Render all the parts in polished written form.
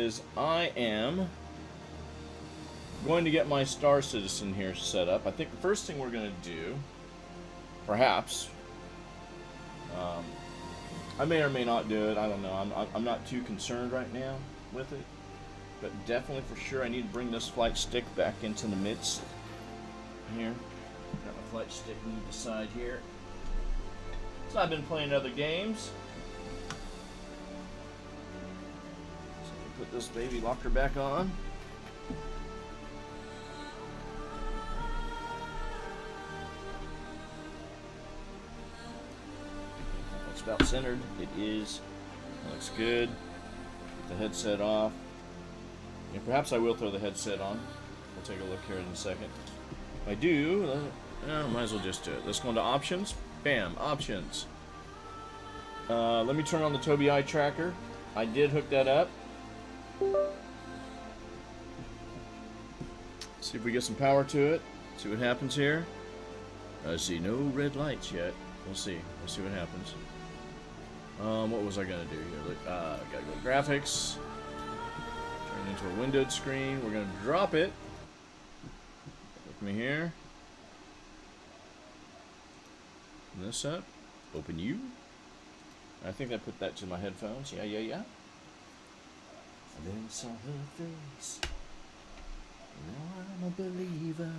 is I am going to get my Star Citizen here set up. I think the first thing we're going to do, perhaps, I may or may not do it. I don't know. I'm not too concerned right now with it. But definitely for sure I need to bring this flight stick back into the midst here. Got my flight stick moved aside here. So I've been playing other games. So put this baby locker back on. That's about centered. It is. Looks good. Get the headset off. And perhaps I will throw the headset on. We'll take a look here in a second. If I do, might as well just do it. Let's go into options. Bam, options. Let me turn on the Tobii Eye Tracker. I did hook that up. See if we get some power to it. See what happens here. I see no red lights yet. We'll see. We'll see what happens. What was I gonna do here? Gotta go to graphics. Turn it into a windowed screen. We're gonna drop it. Look me here. Open this up. Open you. I think I put that to my headphones. Yeah. And then saw her face. Now I'm a believer.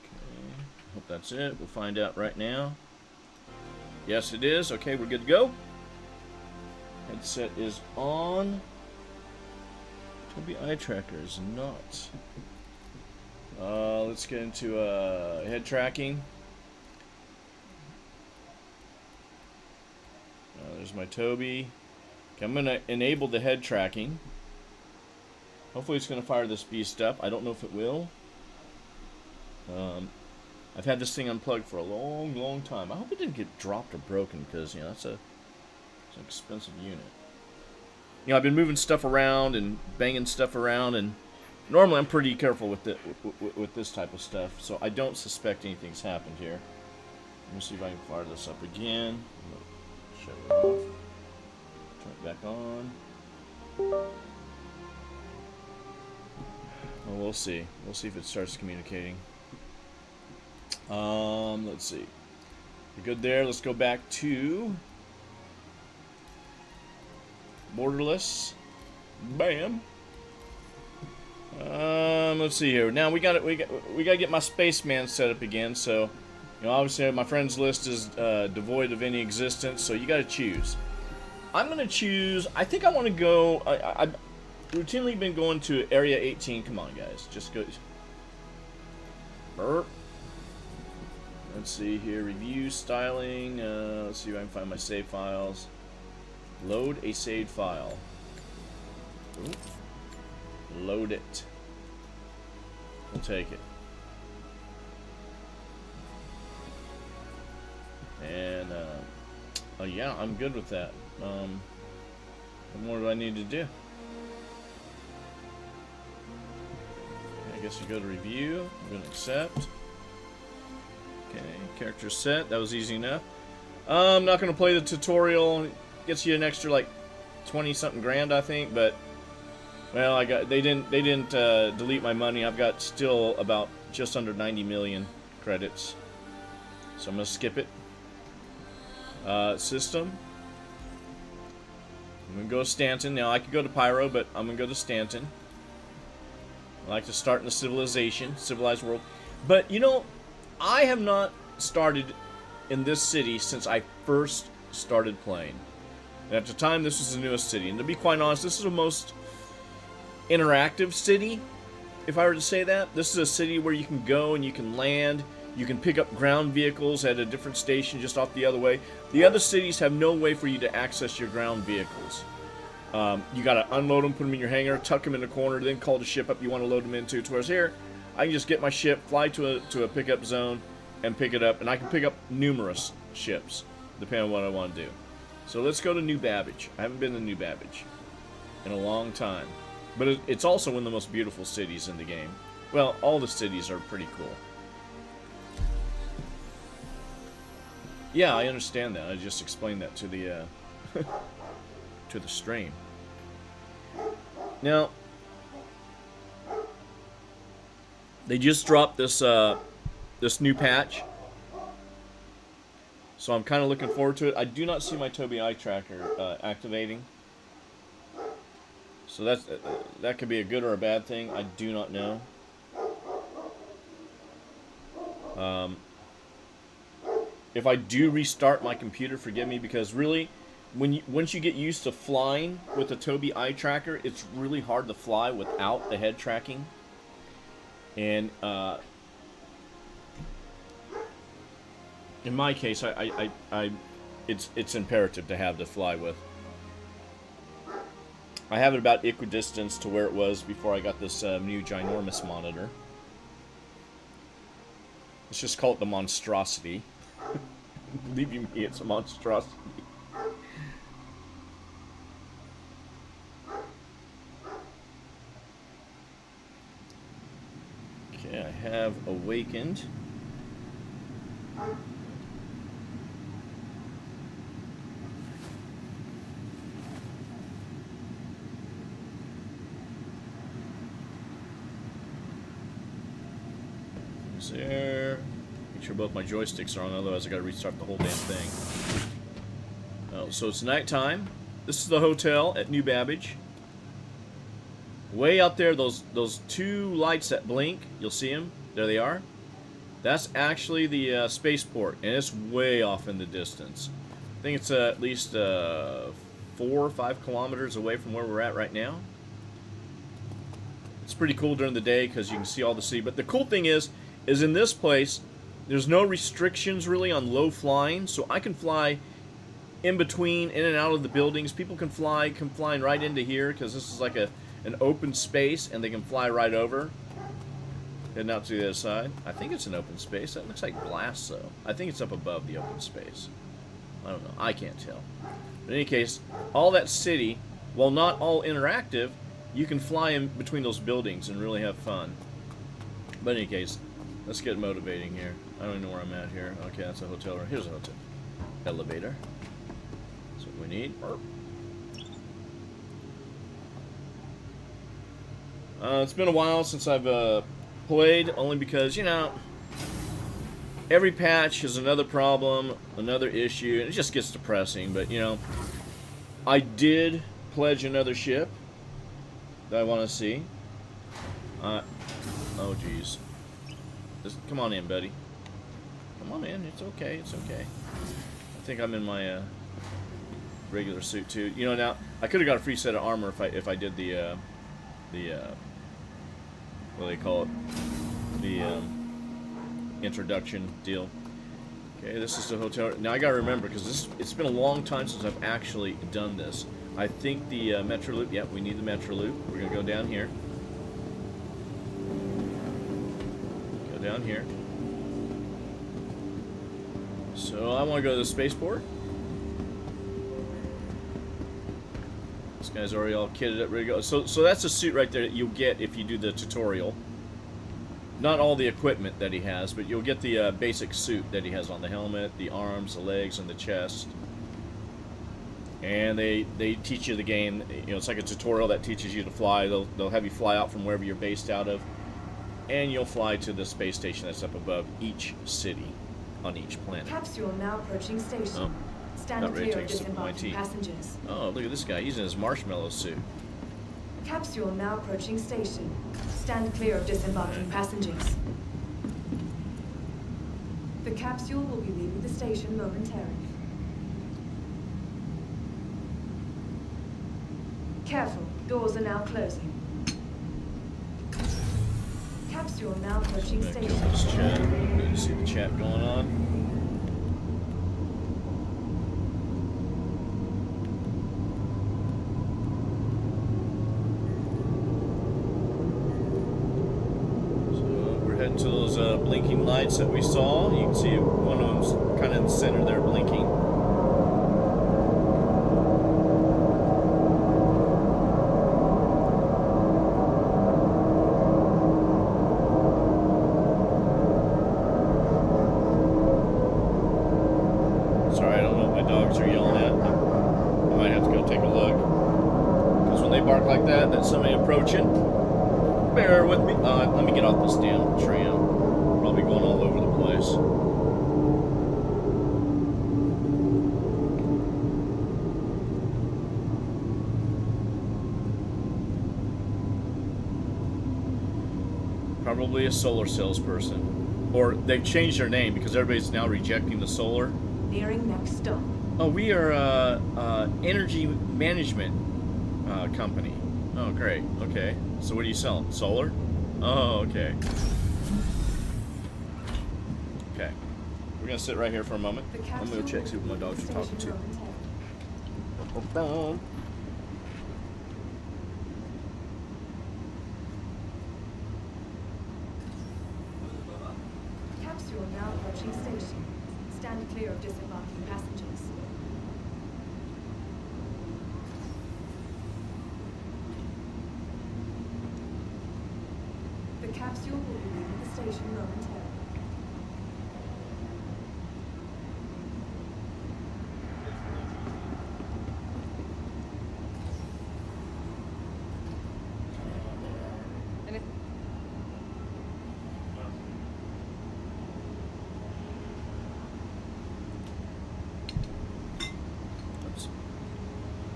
Okay. Hope that's it. We'll find out right now. Yes, it is. Okay, we're good to go. Headset is on. Tobii Eye Tracker is not. Let's get into head tracking. There's my Tobii. Okay, I'm going to enable the head tracking. Hopefully it's going to fire this beast up. I don't know if it will. I've had this thing unplugged for a long time. I hope it didn't get dropped or broken because, you know, it's an expensive unit. You know, I've been moving stuff around and banging stuff around, and normally I'm pretty careful with this type of stuff, so I don't suspect anything's happened here. Let me see if I can fire this up again. Shut it off. Turn it back on. Well, we'll see. We'll see if it starts communicating. Let's see. We're good there. Let's go back to borderless. Bam. Let's see here. Now we got to get my spaceman set up again. So, you know, obviously my friends list is devoid of any existence. So you got to choose. I'm gonna choose. I think I want to go. I've routinely been going to Area 18. Come on, guys, just go. Burp. Let's see here. Review styling. Let's see if I can find my save files. Load a saved file. Ooh. Load it. We'll take it. And oh yeah, I'm good with that. What more do I need to do? I guess you go to review. I'm going to accept. Okay, character set. That was easy enough. I'm not going to play the tutorial. It gets you an extra like 20-something grand, I think. But well, they didn't delete my money. I've got still about just under 90 million credits. So I'm going to skip it. System. I'm going to go to Stanton. Now, I could go to Pyro, but I'm going to go to Stanton. I like to start in the civilized world. But, you know, I have not started in this city since I first started playing. And at the time, this was the newest city. And to be quite honest, this is the most interactive city, if I were to say that. This is a city where you can go and you can land. You can pick up ground vehicles at a different station just off the other way. The other cities have no way for you to access your ground vehicles. You got to unload them, put them in your hangar, tuck them in the corner, then call the ship up you want to load them into. Whereas here, I can just get my ship, fly to a pickup zone, and pick it up. And I can pick up numerous ships, depending on what I want to do. So let's go to New Babbage. I haven't been to New Babbage in a long time. But it's also one of the most beautiful cities in the game. Well, all the cities are pretty cool. Yeah, I understand that. I just explained that to the to the stream. Now, they just dropped this this new patch, so I'm kind of looking forward to it. I do not see my Tobii eye tracker activating, so that could be a good or a bad thing. I do not know. If I do restart my computer, forgive me, because really, once you get used to flying with the Tobii eye tracker, it's really hard to fly without the head tracking. And in my case, it's imperative to have to fly with. I have it about equidistance to where it was before I got this new ginormous monitor. Let's just call it the monstrosity. Believe you me, it's a monstrosity. Okay, I have awakened. Is there? Make sure both my joysticks are on, otherwise I gotta restart the whole damn thing. Oh, so it's nighttime. This is the hotel at New Babbage. Way out there, those two lights that blink, you'll see them. There they are. That's actually the spaceport, and it's way off in the distance. I think it's at least 4 or 5 kilometers away from where we're at right now. It's pretty cool during the day because you can see all the city. But the cool thing is in this place, there's no restrictions really on low flying, so I can fly in between, in and out of the buildings. People come flying right into here because this is like an open space, and they can fly right over. Heading out to the other side. I think it's an open space. That looks like glass, though. I think it's up above the open space. I don't know. I can't tell. But in any case, all that city, while not all interactive, you can fly in between those buildings and really have fun. But in any case, let's get motivating here. I don't even know where I'm at here. Okay, that's a hotel room. Here's a hotel. Elevator. That's what we need. It's been a while since I've played, only because, you know, every patch is another problem, another issue, and it just gets depressing. But, you know, I did pledge another ship that I want to see. Oh, jeez. Come on in, buddy. Come on in. It's okay. It's okay. I think I'm in my regular suit too. You know, now I could have got a free set of armor if I did the what do they call it? The introduction deal. Okay, this is the hotel. Now I gotta remember, because it's been a long time since I've actually done this. I think the Metro Loop. Yep, we need the Metro Loop. We're gonna go down here. Down here. So I want to go to the spaceport. This guy's already all kitted up, ready to go. So that's a suit right there that you'll get if you do the tutorial. Not all the equipment that he has, but you'll get the basic suit that he has on: the helmet, the arms, the legs, and the chest. And they teach you the game. You know, it's like a tutorial that teaches you to fly. They'll have you fly out from wherever you're based out of. And you'll fly to the space station that's up above each city on each planet. Capsule now approaching station. Oh, Stand clear of disembarking passengers. Oh, look at this guy. He's in his marshmallow suit. Capsule now approaching station. Stand clear of disembarking passengers. The capsule will be leaving the station momentarily. Careful, doors are now closing. Capsule now approaching Kill station. this chat. Good to see the chat going on. So we're heading to those blinking lights that we saw. You can see one of them's kind of in the center there blinking. Sorry, I don't know what my dogs are yelling at. I might have have to go take a look. Because when they bark like that, that's somebody approaching. Bear with me. Let me get off this damn tram. Probably going all over the place. Probably a solar salesperson. Or they've changed their name because everybody's now rejecting the solar. Nearing next stop. Oh, we are energy management company. Oh, great. Okay. So what are you selling? Solar? Oh, okay. Okay. We're going to sit right here for a moment. I'm going to go check, see what my dogs are talking to. Capsule now approaching station. Stand clear of disembarking passengers. The capsule will be leaving the station momentarily.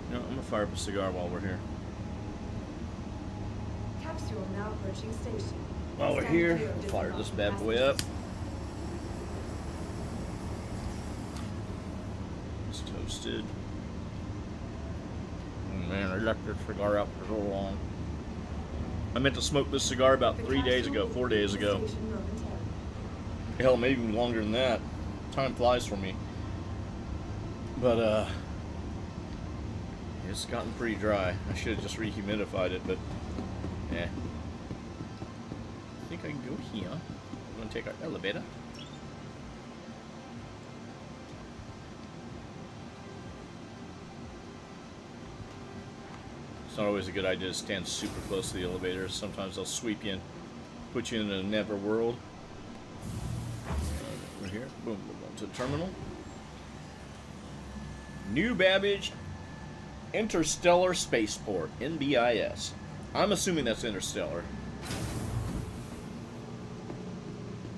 You know, I'm going to fire up a cigar while we're here. Capsule now approaching station. While we're Stand here, clear of fire this disembarking bad boy up. passengers. It's toasted. Oh, man, I left this cigar out for so long. I meant to smoke this cigar about The 3 days capsule ago, will 4 be days leaving the ago. station momentarily. Hell, maybe even longer than that. Time flies for me. But, it's gotten pretty dry. I should have just rehumidified it, but, eh. I think I can go here. I'm gonna take our elevator. It's not always a good idea to stand super close to the elevator. Sometimes they'll sweep you and put you in a never world. We're here. Boom, we're going to the terminal. New Babbage Interstellar Spaceport, NBIS. I'm assuming that's Interstellar.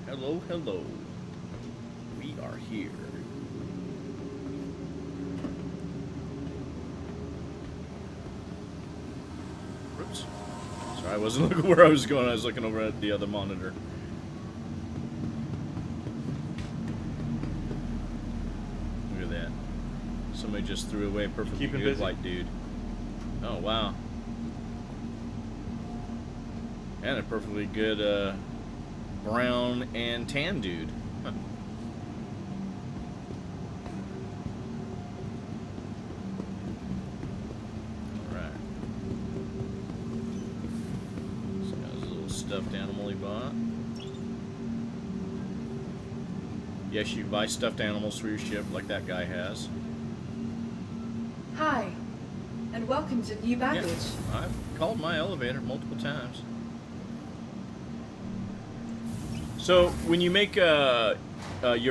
Hello, hello. We are here. Oops. Sorry, I wasn't looking where I was going. I was looking over at the other monitor. Look at that. Somebody just threw away a perfectly Keeping good busy. white dude. Oh, wow. And a perfectly good brown and tan dude. Huh. Alright. So got his little stuffed animal he bought. Yes, you buy stuffed animals for your ship like that guy has. Hi, and welcome to New Baggage. Yeah, I've called my elevator multiple times. So when you make your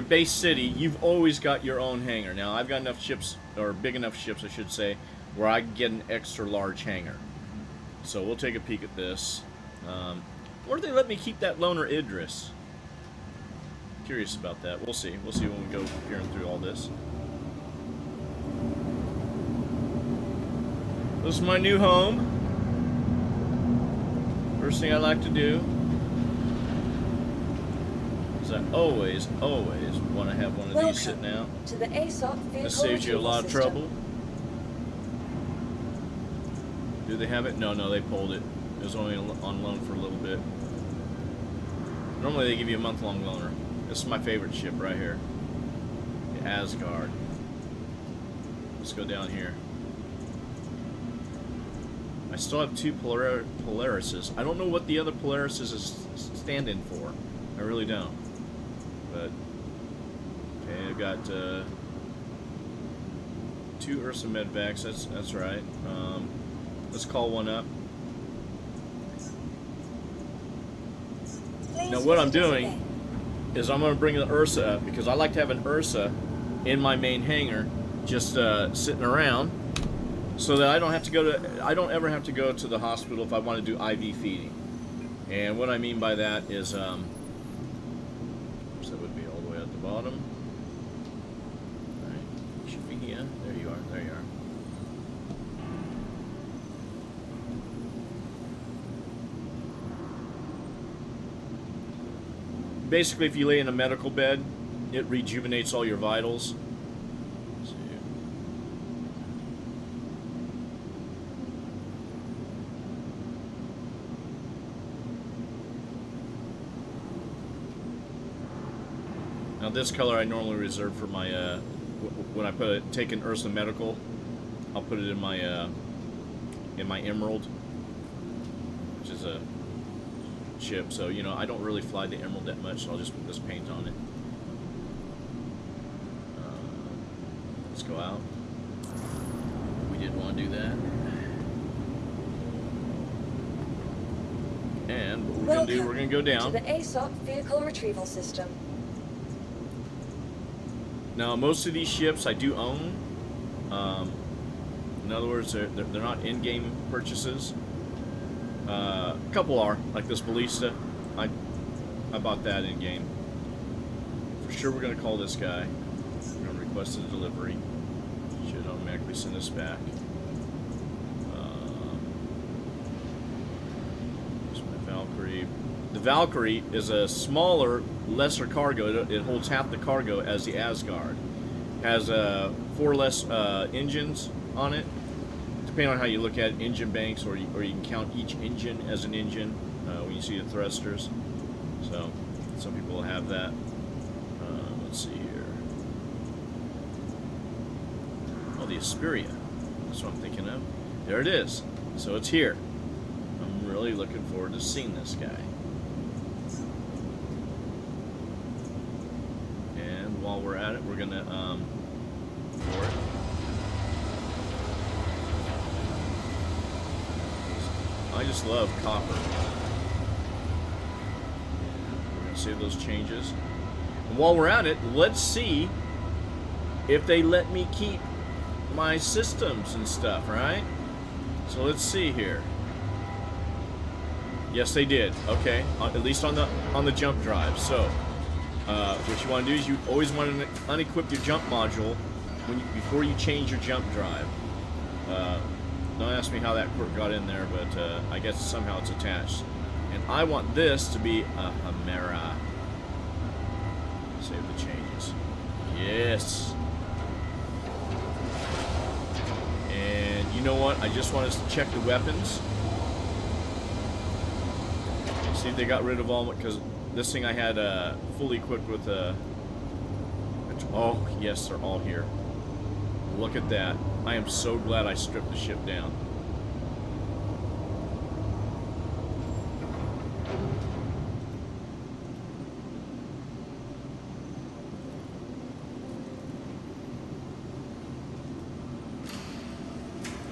base city, you've always got your own hangar. Now I've got enough ships, or big enough ships, I should say, where I can get an extra large hangar. So we'll take a peek at this. Or do they let me keep that loner Idris? Curious about that. We'll see. We'll see when we go peering through all this. This is my new home. First thing I like to do is I always want to have one of these sitting out. To the ASOP vehicle This saves you a lot of system. trouble. Do they have it? No, they pulled it. It was only on loan for a little bit. Normally they give you a month-long loaner. This is my favorite ship right here. The Asgard. Let's go down here. I still have two Polarises. I don't know what the other Polarises is standing for. I really don't. But okay, I've got two Ursa Medvacs. That's right. Let's call one up. Please Now what I'm visit us doing again. is I'm going to bring the Ursa up because I like to have an Ursa in my main hangar just sitting around. so that I don't ever have to go to the hospital if I want to do IV feeding. And what I mean by that is, so that would be all the way at the bottom. All right, should be here. There you are. There you are. Basically, if you lay in a medical bed, it rejuvenates all your vitals. Let's see. Now, this color I normally reserve for my when I take an Ursa Medical, I'll put it in my Emerald, which is a ship. So you know, I don't really fly the Emerald that much, so I'll just put this paint on it. Let's go out. We didn't want to do that. And what we're going to do, we're going to go down. To the ASOP vehicle retrieval system. Now, most of these ships I do own. In other words, they're not in-game purchases. A couple are, like this Ballista. I bought that in-game. For sure, we're going to call this guy. We're going to request a delivery. Should automatically send us back. Here's my Valkyrie. The Valkyrie is a smaller, lesser cargo. It holds half the cargo as the Asgard. Has 4 less engines on it. Depending on how you look at it, engine banks, or you can count each engine as an engine when you see the thrusters. So some people have that. Let's see here. Oh, the Asperia. That's what I'm thinking of. There it is. So it's here. I'm really looking forward to seeing this guy. And while we're at it, we're gonna board. I just love copper. We're going to save those changes. And while we're at it, let's see if they let me keep my systems and stuff, right? So let's see here. Yes, they did. Okay, at least on the jump drive. So what you want to do is you always want to unequip your jump module before you change your jump drive. Don't ask me how that quirk got in there, but I guess somehow it's attached. And I want this to be a Chimera. Save the changes. Yes. And you know what? I just want us to check the weapons. See if they got rid of all, because this thing I had fully equipped with oh, yes, they're all here. Look at that. I am so glad I stripped the ship down.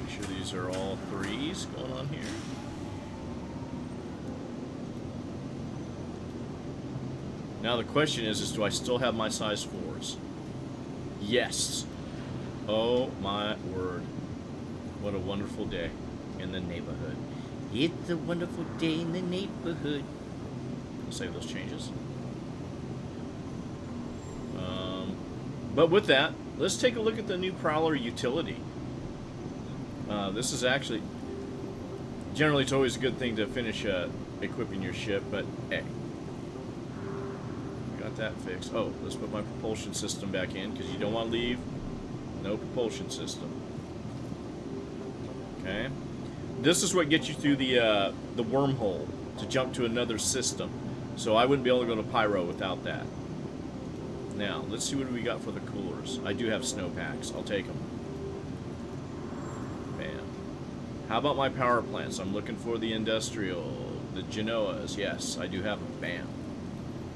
Make sure these are all 3s going on here. Now the question is do I still have my size 4s? Yes. Oh my word. What a wonderful day in the neighborhood. It's a wonderful day in the neighborhood. I'll save those changes. But with that, let's take a look at the new Prowler utility. This is actually, generally it's always a good thing to finish equipping your ship, but hey. Got that fixed. Oh, let's put my propulsion system back in, because you don't want to leave no propulsion system. Okay, this is what gets you through the wormhole to jump to another system. So I wouldn't be able to go to Pyro without that. Now let's see what we got for the coolers. I do have snowpacks. I'll take them. Bam. How about my power plants? I'm looking for the industrial, the Genoas. Yes, I do have them. Bam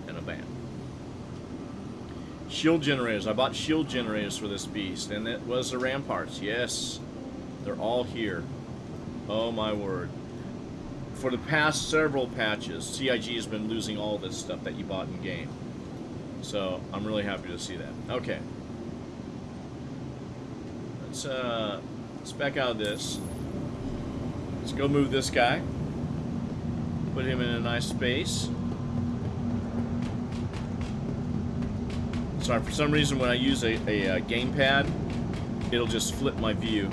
and a bam. Shield generators. I bought shield generators for this beast, and it was the ramparts. Yes, they're all here. Oh my word. For the past several patches, CIG has been losing all this stuff that you bought in game. So I'm really happy to see that. Okay. Let's let's back out of this. Let's go move this guy. Put him in a nice space. Sorry, for some reason when I use a gamepad, it'll just flip my view.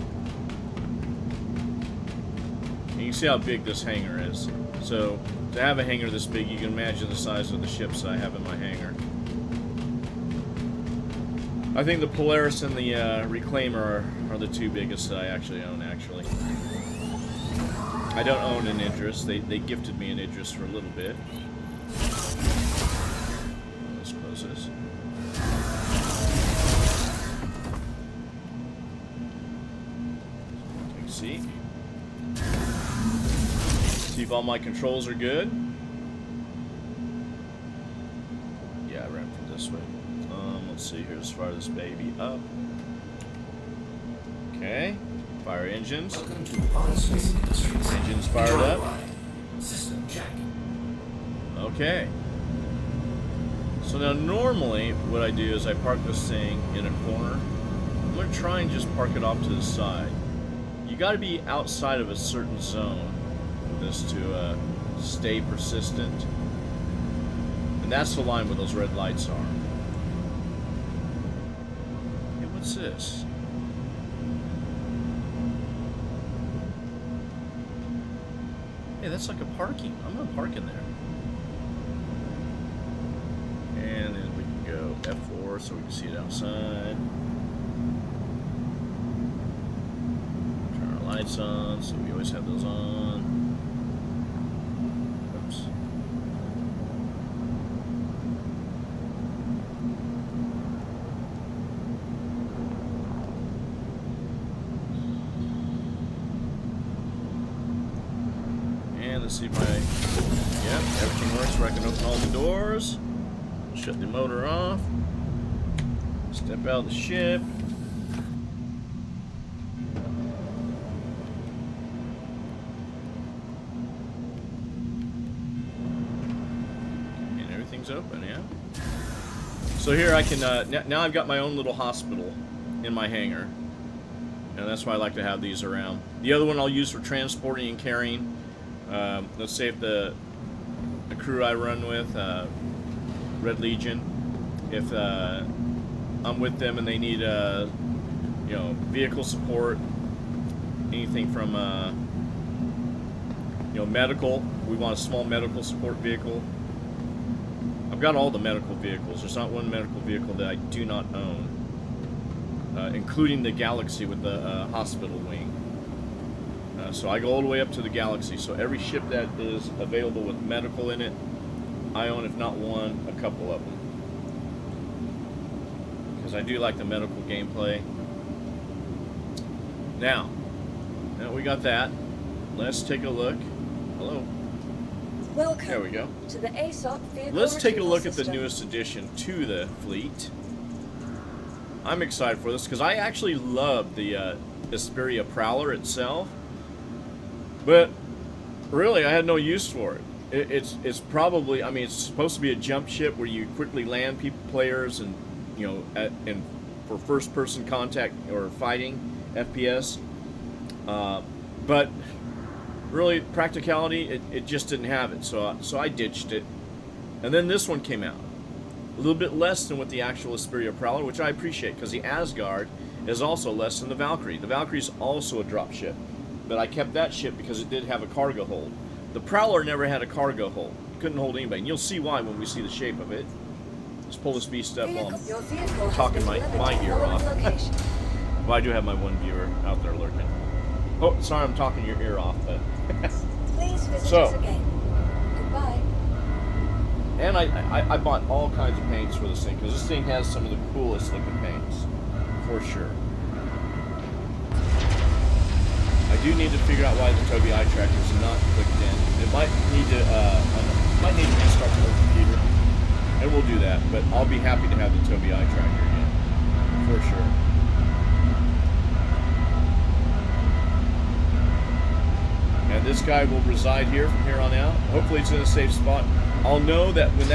And you can see how big this hangar is. So, to have a hangar this big, you can imagine the size of the ships that I have in my hangar. I think the Polaris and the Reclaimer are the two biggest that I actually own, actually. I don't own an Idris. They gifted me an Idris for a little bit. Let's close this. Take a seat. See if all my controls are good. Yeah, I ran from this way. Let's see here as far as this baby up. Okay. Fire engines. Engines fired up. System check. Okay. So now normally what I do is I park this thing in a corner. I'm going to try and just park it off to the side. You got to be outside of a certain zone for this to stay persistent. And that's the line where those red lights are. Hey, what's this? Hey, that's like a parking. I'm going to park in there. And then we can go F4 so we can see it outside. Turn our lights on, so we always have those on. Oops. And let's see if yep, everything works where I can open all the doors. Shut the motor off. Step out of the ship. And everything's open, yeah? So here I can, now I've got my own little hospital in my hangar. And that's why I like to have these around. The other one I'll use for transporting and carrying. Let's say if the crew I run with, Red Legion, if I'm with them and they need you know, vehicle support, anything from you know, medical, we want a small medical support vehicle. I've got all the medical vehicles. There's not one medical vehicle that I do not own, including the Galaxy with the hospital wing. So I go all the way up to the Galaxy. So every ship that is available with medical in it, I own, if not one, a couple of them. Because I do like the medical gameplay. Now we got that. Let's take a look. Hello. Welcome There we go. to the ASOP vehicle Let's take a retrieval look at the system. newest addition to the fleet. I'm excited for this because I actually love the Esperia Prowler itself. But really, I had no use for it. It's probably, I mean, it's supposed to be a jump ship where you quickly land players and, you know, and for first-person contact or fighting FPS. But really, practicality, it just didn't have it. So I ditched it. And then this one came out. A little bit less than what the actual Esperia Prowler, which I appreciate because the Asgard is also less than the Valkyrie. The Valkyrie is also a drop ship. But I kept that ship because it did have a cargo hold. The Prowler never had a cargo hold. It couldn't hold anybody. And you'll see why when we see the shape of it. Let's pull this beast up while Your I'm vehicle has talking been my delivered to ear following off. location. Well, I do have my one viewer out there lurking. Oh, sorry, I'm talking your ear off. But Please visit So. us again. Goodbye. and I bought all kinds of paints for this thing because this thing has some of the coolest looking paints, for sure. I do need to figure out why the Tobii eye tracker is not clicked in. It might need to restart the whole computer, and we'll do that. But I'll be happy to have the Tobii eye tracker again, for sure. And this guy will reside here from here on out. Hopefully, it's in a safe spot. I'll know that when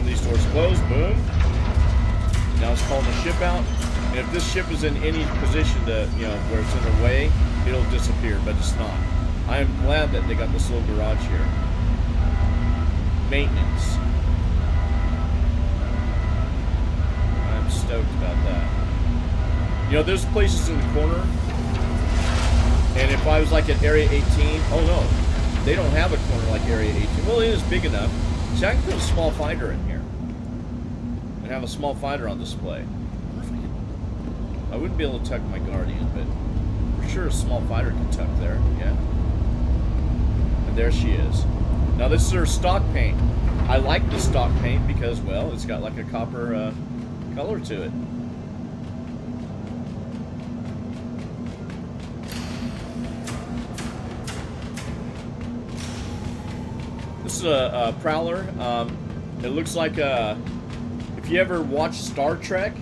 these doors close, boom. Now it's calling the ship out. And if this ship is in any position to, you know, where it's in the way, it'll disappear, but it's not. I am glad that they got this little garage here. Maintenance. I'm stoked about that. You know, there's places in the corner, and if I was like at Area 18, oh no, they don't have a corner like Area 18. Well, it is big enough. See, I can put a small fighter in here and have a small fighter on display. I wouldn't be able to tuck my Guardian, but for sure a small fighter can tuck there, yeah. And there she is. Now this is her stock paint. I like the stock paint because, well, it's got like a copper color to it. This is a Prowler. It looks like if you ever watch Star Trek,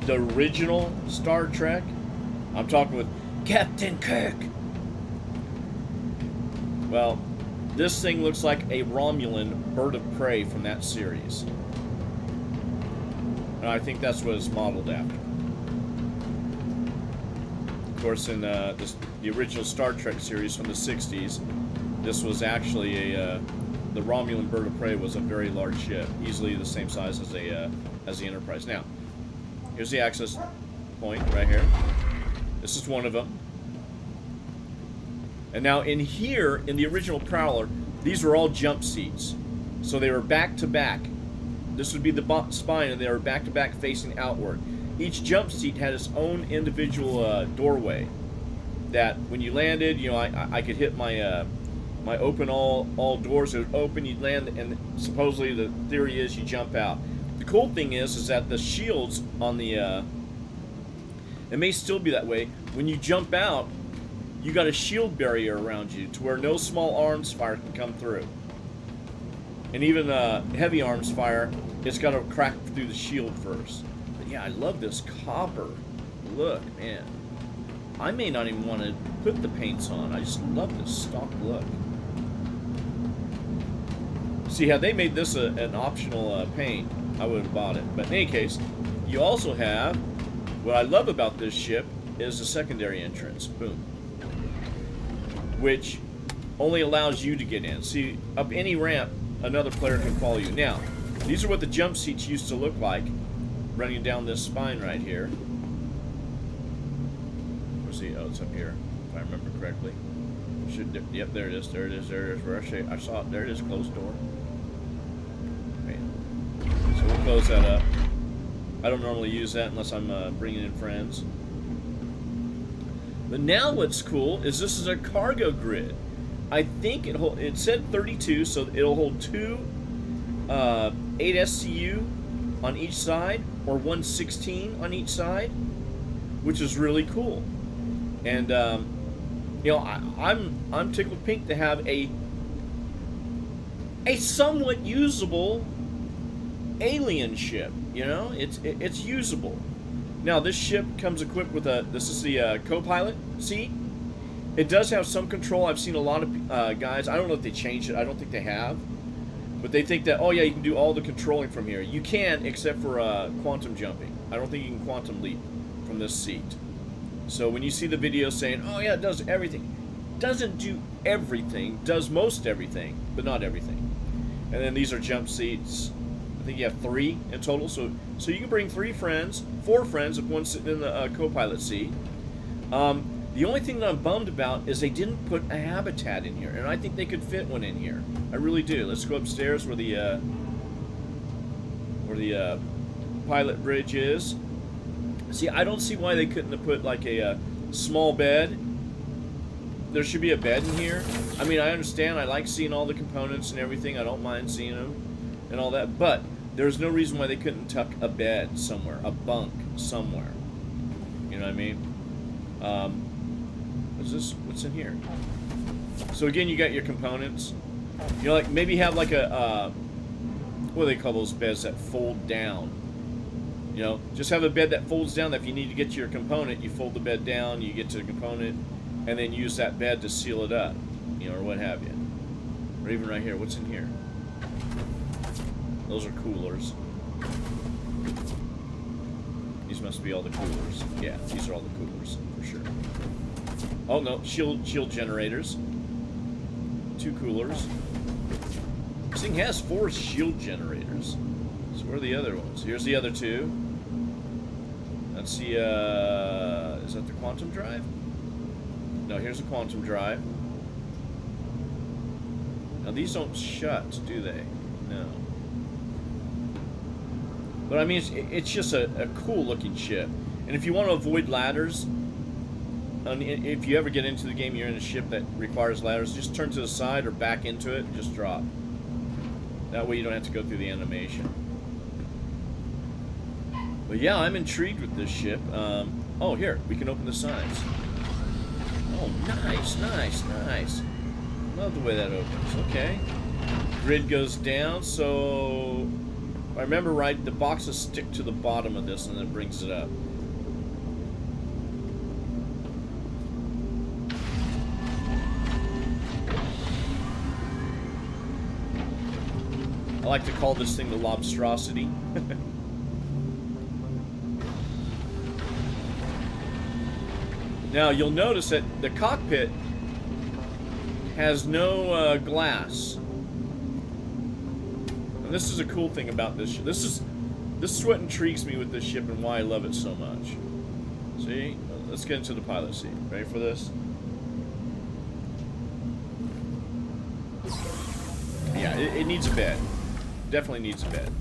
the original Star Trek, I'm talking with Captain Kirk. Well, this thing looks like a Romulan bird of prey from that series. And I think that's what it's modeled after. Of course, in the original Star Trek series from the 60s, this was actually the Romulan bird of prey was a very large ship, easily the same size as the Enterprise. Now, here's the access point right here. This is one of them. And now in here, in the original Prowler, these were all jump seats. So they were back to back. This would be the spine, and they were back to back facing outward. Each jump seat had its own individual doorway that when you landed, you know, I could hit my my open all doors. It would open, you'd land, and supposedly the theory is you jump out. The cool thing is that the shields on the it may still be that way. When you jump out, you got a shield barrier around you to where no small arms fire can come through. And even heavy arms fire, it's got to crack through the shield first. But yeah, I love this copper look, man. I may not even want to put the paints on. I just love this stock look. See, had they made this an optional paint, I would have bought it. But in any case, you also have, what I love about this ship is the secondary entrance. Boom. Which only allows you to get in. See, up any ramp, another player can follow you. Now, these are what the jump seats used to look like, running down this spine right here. Where's the, oh, it's up here, if I remember correctly. Yep, there it is, there it is, there it is. Where I saw it, there it is, closed door. Okay. So we'll close that up. I don't normally use that unless I'm bringing in friends. But now what's cool is this is a cargo grid. I think it said 32, so it'll hold 2 8 SCU on each side, or 116 on each side, which is really cool. And you know, I'm tickled pink to have a somewhat usable alien ship. You know, it's usable. Now this ship comes equipped with this is the co-pilot seat. It does have some control. I've seen a lot of guys, I don't know if they changed it, I don't think they have, but they think that, oh yeah, you can do all the controlling from here. You can, except for quantum jumping. I don't think you can quantum leap from this seat. So when you see the video saying, oh yeah, it does everything, doesn't do everything, does most everything, but not everything. And then these are jump seats. I think you have 3 in total, so you can bring 4 friends if one's sitting in the co-pilot seat. The only thing that I'm bummed about is they didn't put a habitat in here, and I think they could fit one in here. I really do. Let's go upstairs where the pilot bridge is. See, I don't see why they couldn't have put like a small bed. There should be a bed in here. I mean, I understand. I like seeing all the components and everything. I don't mind seeing them and all that, but there's no reason why they couldn't tuck a bed somewhere, a bunk somewhere. You know what I mean? What's in here? So again, you got your components. You know, like maybe have like a what do they call those beds that fold down? You know, just have a bed that folds down. That if you need to get to your component, you fold the bed down, you get to the component, and then use that bed to seal it up. You know, or what have you. Or even right here, what's in here? Those are coolers. These must be all the coolers. Yeah, these are all the coolers, for sure. Oh, no, shield generators. 2 coolers. This thing has 4 shield generators. So where are the other ones? Here's the other 2. Let's see, is that the quantum drive? No, here's the quantum drive. Now these don't shut, do they? No. But I mean, it's just a cool looking ship. And if you want to avoid ladders, and if you ever get into the game, you're in a ship that requires ladders, just turn to the side or back into it and just drop. That way you don't have to go through the animation. But yeah, I'm intrigued with this ship. Oh, here, we can open the sides. Oh, nice, nice, nice. Love the way that opens. Okay. Grid goes down, so if I remember right, the boxes stick to the bottom of this and then it brings it up. I like to call this thing the Lobstrosity. Now, you'll notice that the cockpit has no glass. And this is a cool thing about this ship. This is what intrigues me with this ship and why I love it so much. See? Let's get into the pilot seat. Ready for this? Yeah, it needs a bed. Definitely needs a bed.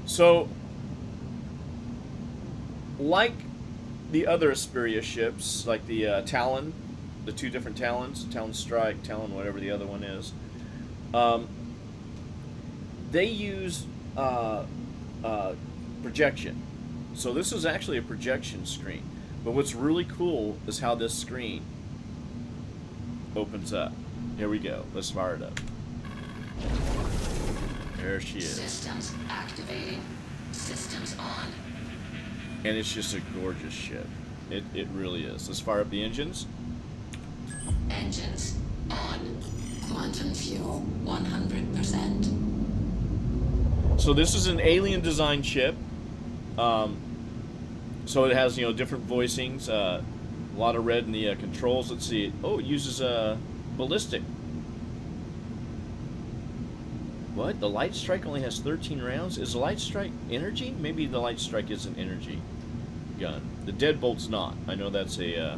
So, like the other Asperia ships, like the Talon, the 2 different Talons, Talon Strike, Talon whatever the other one is, they use projection. So this is actually a projection screen. But what's really cool is how this screen opens up. Here we go. Let's fire it up. There she is. Systems activating. Systems on. And it's just a gorgeous ship. It really is. Let's fire up the engines. Engines on. Quantum fuel 100%. So this is an alien design ship. So it has, you know, different voicings. A lot of red in the controls. Let's see. Oh, it uses ballistic. What? The Light Strike only has 13 rounds? Is the Light Strike energy? Maybe the Light Strike is an energy gun. The Deadbolt's not. I know that's a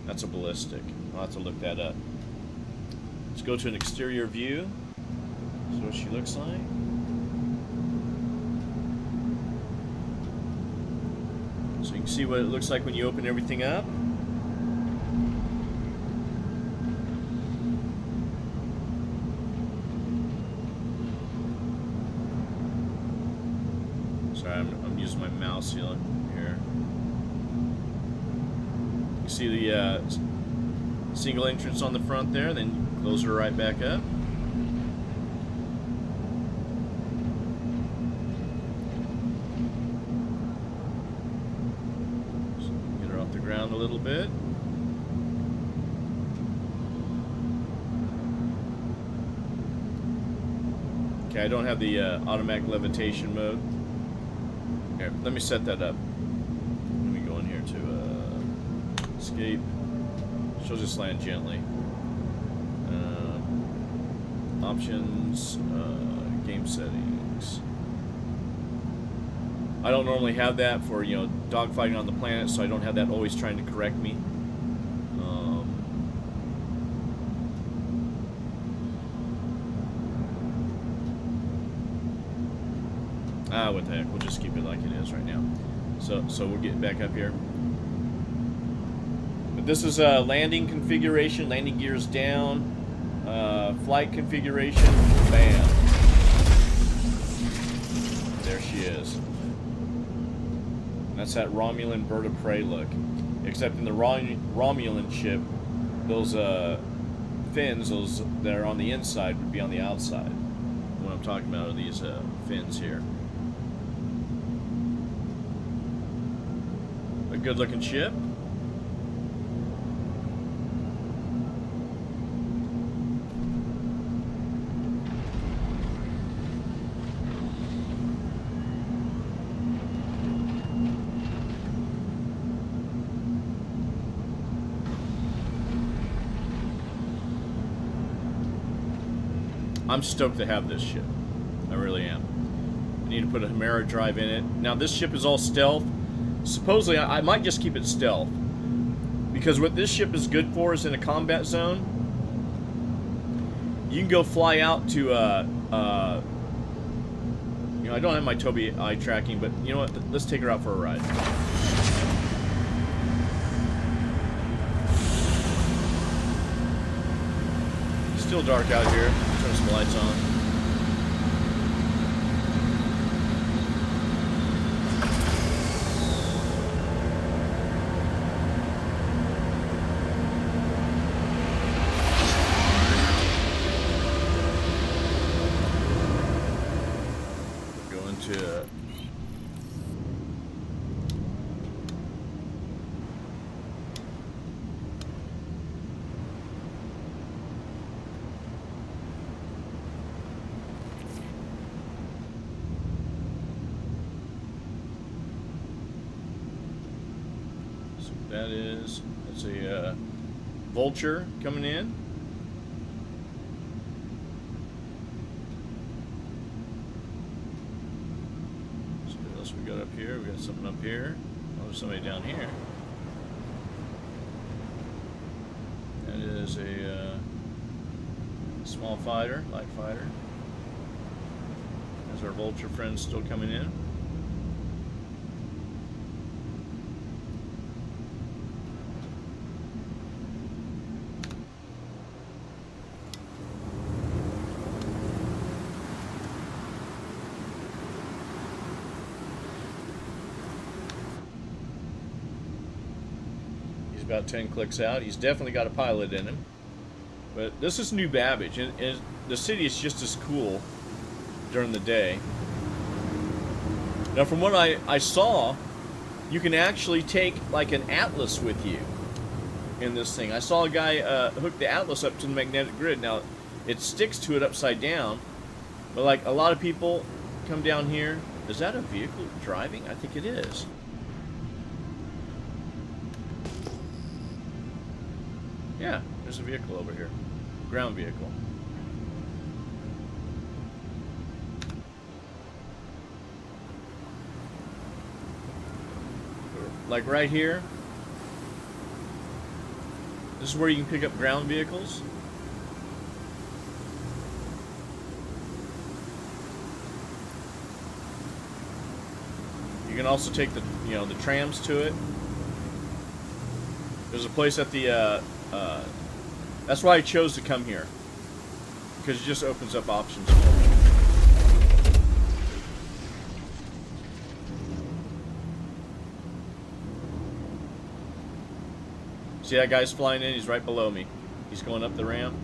ballistic. I'll have to look that up. Let's go to an exterior view. See what she looks like. So you can see what it looks like when you open everything up. Sorry, I'm using my mouse here. You see the single entrance on the front there, then close her right back up. So get her off the ground a little bit. Okay, I don't have the automatic levitation mode. Here, let me set that up. Let me go in here to escape. She'll just land gently. Options, game settings. I don't normally have that for, you know, dogfighting on the planet, so I don't have that always trying to correct me. What the heck, we'll just keep it like it is right now. So we'll get back up here. But this is a landing configuration, landing gears down, flight configuration, bam. There she is. That's that Romulan bird of prey look. Except in the Romulan ship, those fins, those that are on the inside, would be on the outside. What I'm talking about are these fins here. A good looking ship. I'm stoked to have this ship. I really am. I need to put a Hemera drive in it. Now this ship is all stealth. Supposedly I might just keep it stealth. Because what this ship is good for is in a combat zone. You can go fly out to, you know, I don't have my Tobii eye tracking, but you know what? Let's take her out for a ride. Still dark out here. Turn some lights on. Going to that's a Vulture coming in. So what else we got up here? We got something up here. Oh, there's somebody down here. That is a small fighter, light fighter. There's our Vulture friends still coming in. About 10 clicks out. He's definitely got a pilot in him. But this is New Babbage, and the city is just as cool during the day. Now, from what I saw, you can actually take like an Atlas with you in this thing. I saw a guy hook the Atlas up to the magnetic grid. Now, it sticks to it upside down, but like a lot of people come down here. Is that a vehicle driving? I think it is. Yeah, there's a vehicle over here. Ground vehicle. Like right here. This is where you can pick up ground vehicles. You can also take the, you know, the trams to it. There's a place at the that's why I chose to come here, because it just opens up options for me. See that guy's flying in? He's right below me. He's going up the ramp.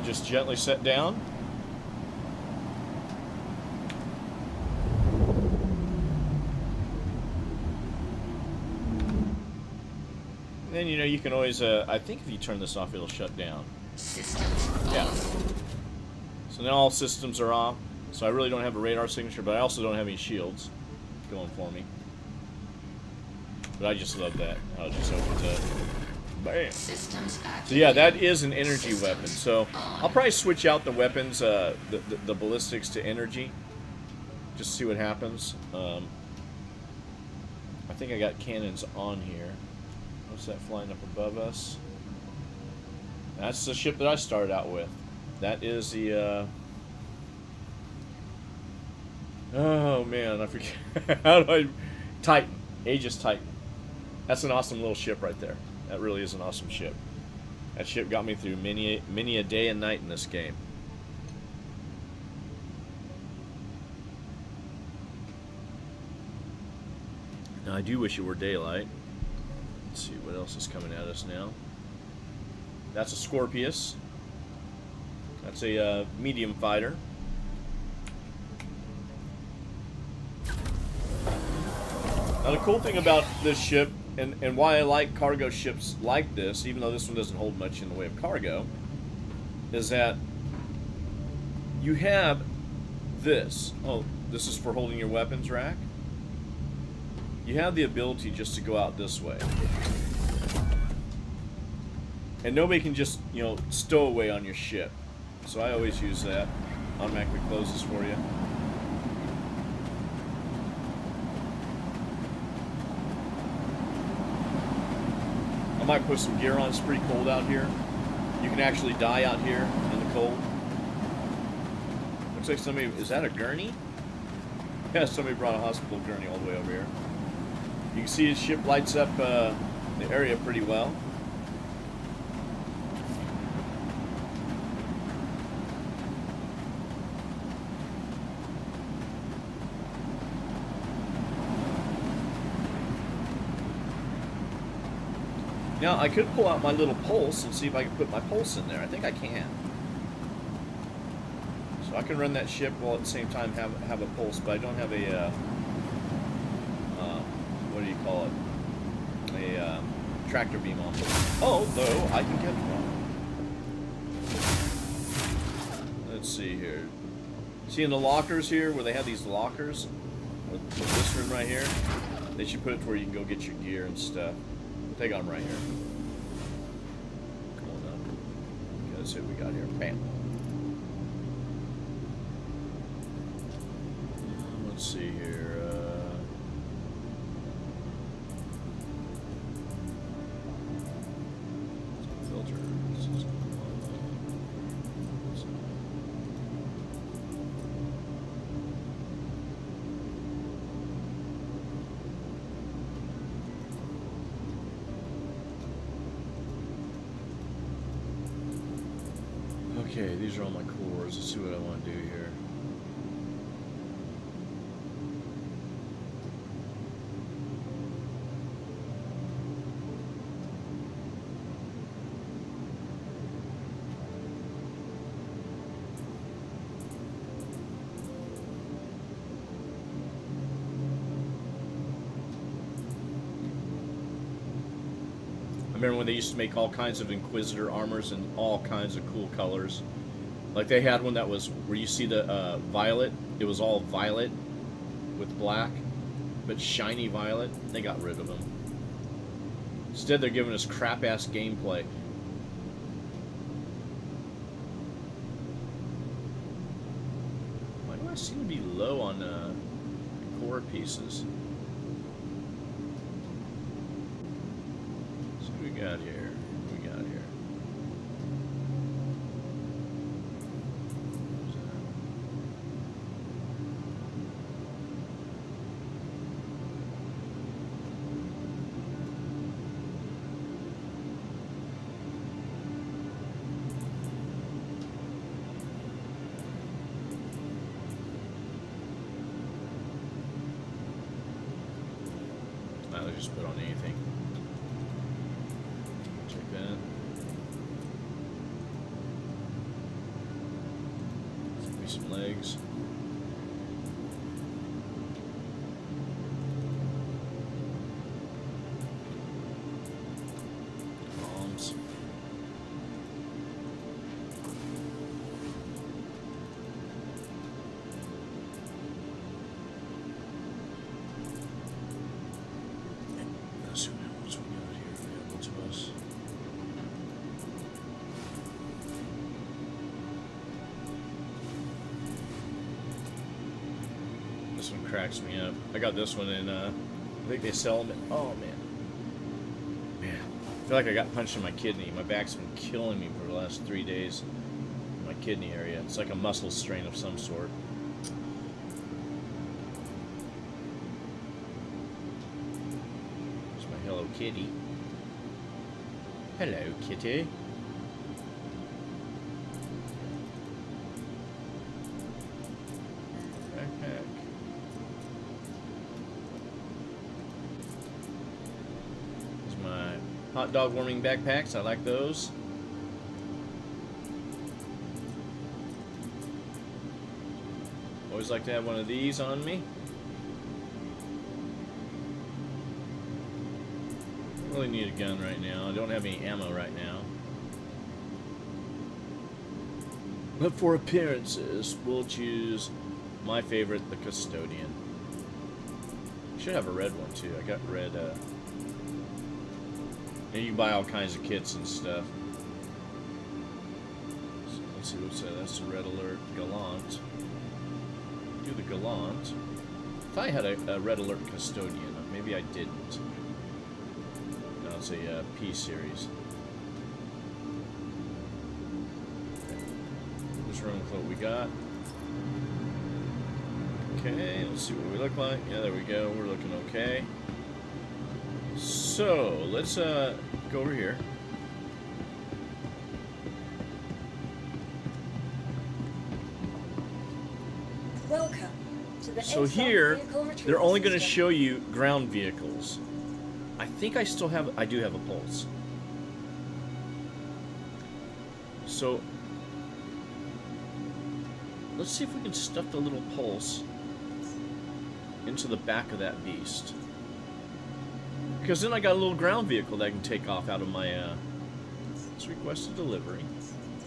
Just gently set down. And then, you know, you can always, I think if you turn this off, it'll shut down. Systems Yeah. off. So now all systems are off. So I really don't have a radar signature, but I also don't have any shields going for me. But I just love that. How it just opens up. Bam. Systems activated. So yeah, that is an energy weapon. So I'll probably switch out the weapons, the ballistics to energy, just to see what happens. I think I got cannons on here. What's that flying up above us? That's the ship that I started out with. That is the. Oh man, I forget. How do I? Titan, Aegis Titan. That's an awesome little ship right there. That really is an awesome ship. That ship got me through many a day and night in this game. Now I do wish it were daylight. Let's see what else is coming at us now. That's a Scorpius. That's a medium fighter. Now the cool thing about this ship, and why I like cargo ships like this, even though this one doesn't hold much in the way of cargo, is that you have this. Oh, this is for holding your weapons rack. You have the ability just to go out this way. And nobody can just, you know, stow away on your ship. So I always use that. Automatically closes for you. I might put some gear on. It's pretty cold out here. You can actually die out here in the cold. Looks like somebody... Is that a gurney? Yeah, somebody brought a hospital gurney all the way over here. You can see his ship lights up the area pretty well. Now, I could pull out my little pulse and see if I can put my pulse in there. I think I can. So I can run that ship while at the same time have a pulse, but I don't have a, what do you call it? A tractor beam on. Although, I can get one. Let's see here. See in the lockers here, where they have these lockers? With this room right here? They should put it to where you can go get your gear and stuff. Take on right here. Come on up. Okay, let's see what we got here. Bam. Let's see here. Filters. Okay, these are all my cores. Let's see what I want to do here. I remember when they used to make all kinds of Inquisitor armors in all kinds of cool colors. Like they had one that was where you see the violet. It was all violet with black, but shiny violet. They got rid of them. Instead, they're giving us crap-ass gameplay. Why do I seem to be low on core pieces? So what do we got here? What do we got here? I'll just put on anything. Check that. Give me some legs. Arms. Let's see what else we got here available to us. This one cracks me up. I got this one in, I think they sell them. Oh, man. Man. I feel like I got punched in my kidney. My back's been killing me for the last 3 days. My kidney area. It's like a muscle strain of some sort. There's my Hello Kitty. Hello, kitty. Backpack. There's my hot dog warming backpacks. I like those. Always like to have one of these on me. Really need a gun right now. I don't have any ammo right now. But for appearances, we'll choose my favorite, the Custodian. Should have a red one too. I got red. And you can buy all kinds of kits and stuff. So let's see what's that. That's the Red Alert Gallant. Do the Gallant. If I had a Red Alert Custodian, maybe I didn't. No, it's a P series. Let's run with what we got. Okay, let's see what we look like. Yeah, there we go. We're looking okay. So, let's go over here. Welcome to the So ASOP here, vehicle retrieval they're only going to system. show you ground vehicles. I think I still have, I do have a pulse. So, let's see if we can stuff the little pulse into the back of that beast. Because then I got a little ground vehicle that I can take off out of my, let's request a delivery.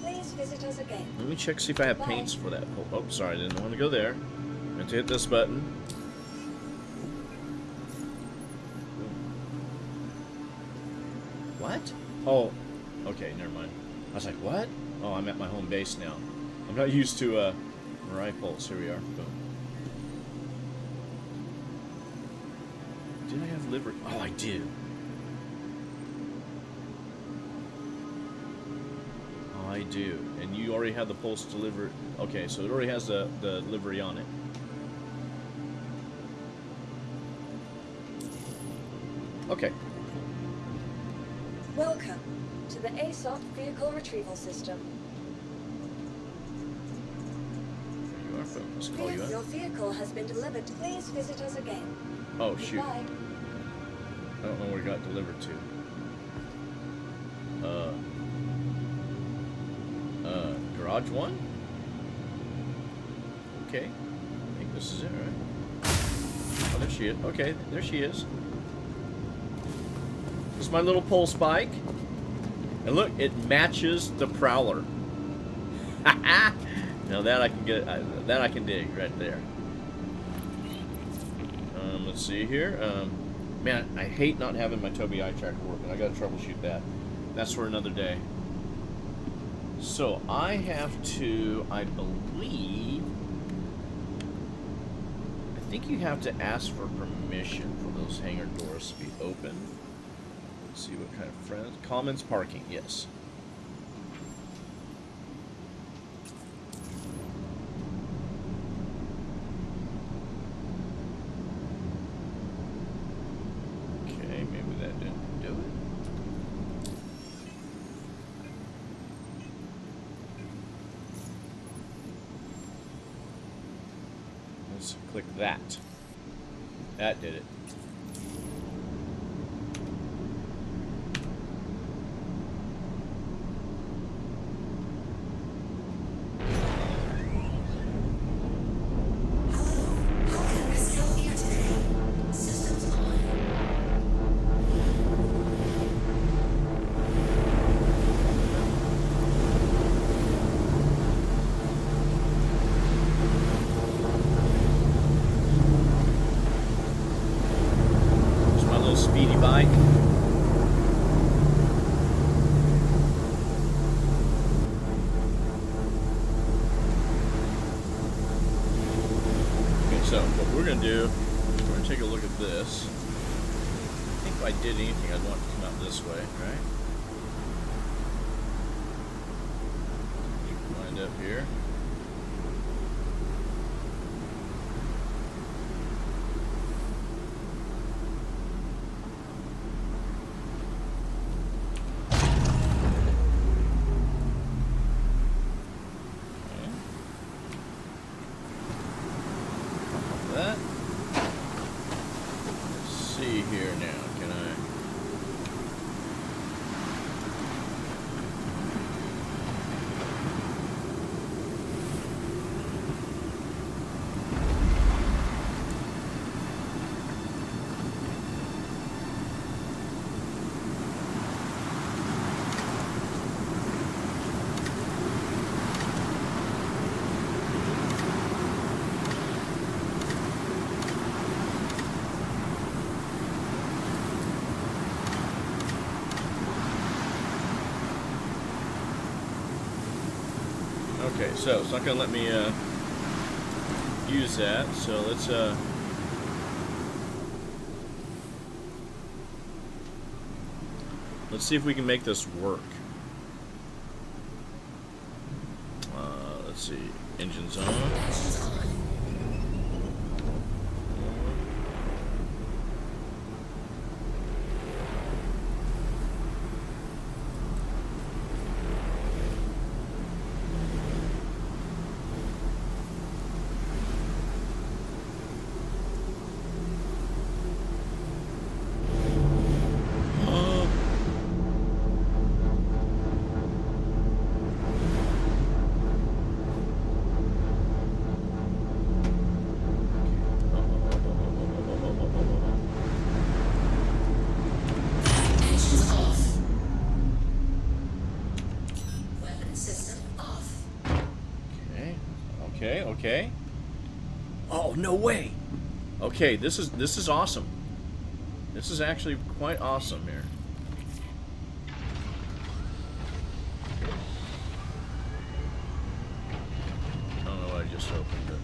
Please visit us again. Let me check, see if I have paints for that. Oh, sorry, I didn't want to go there. I meant to hit this button. What? Oh, okay, never mind. I was like, what? Oh, I'm at my home base now. I'm not used to, Mirai Pulse. Here we are. Boom. Did I have livery? Oh, I do. Oh, I do. And you already have the Pulse delivered. Okay, so it already has the livery on it. Okay. Welcome to the ASOP vehicle retrieval system. There you are, folks. Let's call you Your up. vehicle has been delivered. Please visit us again. Oh, shoot. Goodbye. I don't know where it got delivered to. Garage 1? Okay. I think this is it, right? Oh, there she is. Okay, there she is. This is my little pulse bike. And look, it matches the Prowler. Now that I can get, that I can dig right there. Let's see here. Man, I hate not having my Tobii eye tracker working. I gotta troubleshoot that. That's for another day. So I have to, I believe, I think you have to ask for permission for those hangar doors to be open. Let's see what kind of friends. Commons parking, yes. Okay, maybe that didn't do it. Let's click that. That did it. Systems on. There's my little speedy bike. Okay, so what we're gonna do, we're gonna take a look at this. I think if I did anything, I'd want it to come out this way, right? You can wind up here. Okay. That. Let's see here now. Can I? Okay, so it's not gonna let me use that. So let's see if we can make this work. Let's see, engines on. Engines on. Engines off. Weapon system off. Okay. Oh, no way. Okay, this is awesome. This is actually quite awesome here. I don't know what I just opened, but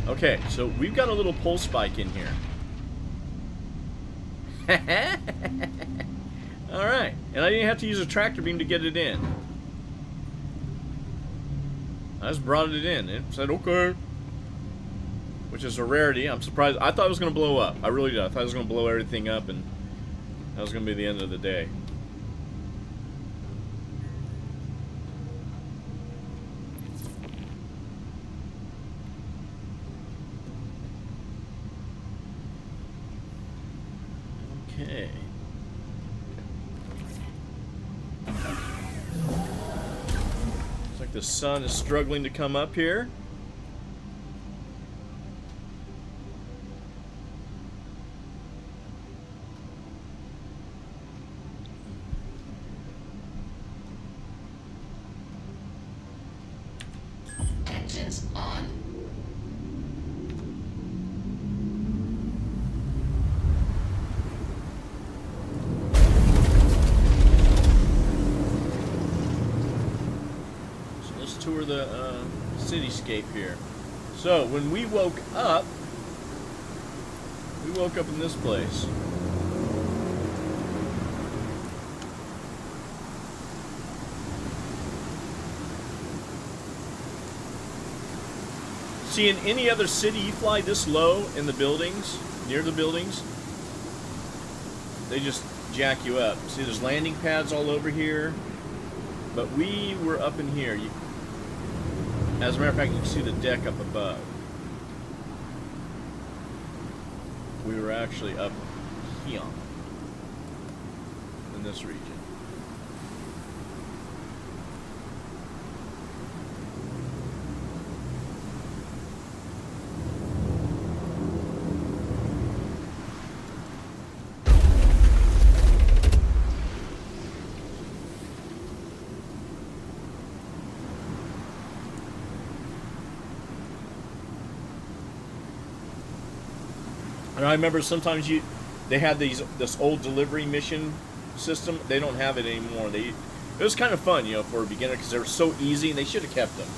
okay, so we've got a little pulse spike in here. Alright, and I didn't have to use a tractor beam to get it in. I just brought it in. It said, okay. Which is a rarity. I'm surprised. I thought it was going to blow up. I really did. I thought it was going to blow everything up, and that was going to be the end of the day. Okay. Looks like the sun is struggling to come up here. Engines on. So let's tour the cityscape here. So when we woke up in this place. See, in any other city, you fly this low in the buildings, near the buildings, they just jack you up. See, there's landing pads all over here, but we were up in here. As a matter of fact, you can see the deck up above. We were actually up here in this region. And I remember sometimes they had this old delivery mission system. They don't have it anymore. It was kind of fun, for a beginner because they were so easy, and they should have kept them.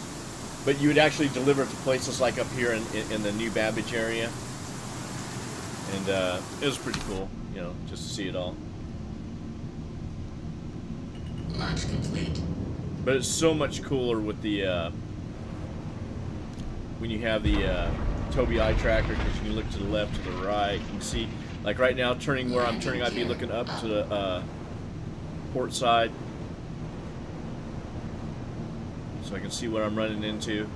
But you would actually deliver it to places like up here in the New Babbage area, and it was pretty cool, just to see it all. Launch complete. But it's so much cooler with the when you have the Tobii eye tracker, because you can look to the left, to the right. You can see, like right now, turning where I'm turning, I'd be looking up to the port side, so I can see what I'm running into.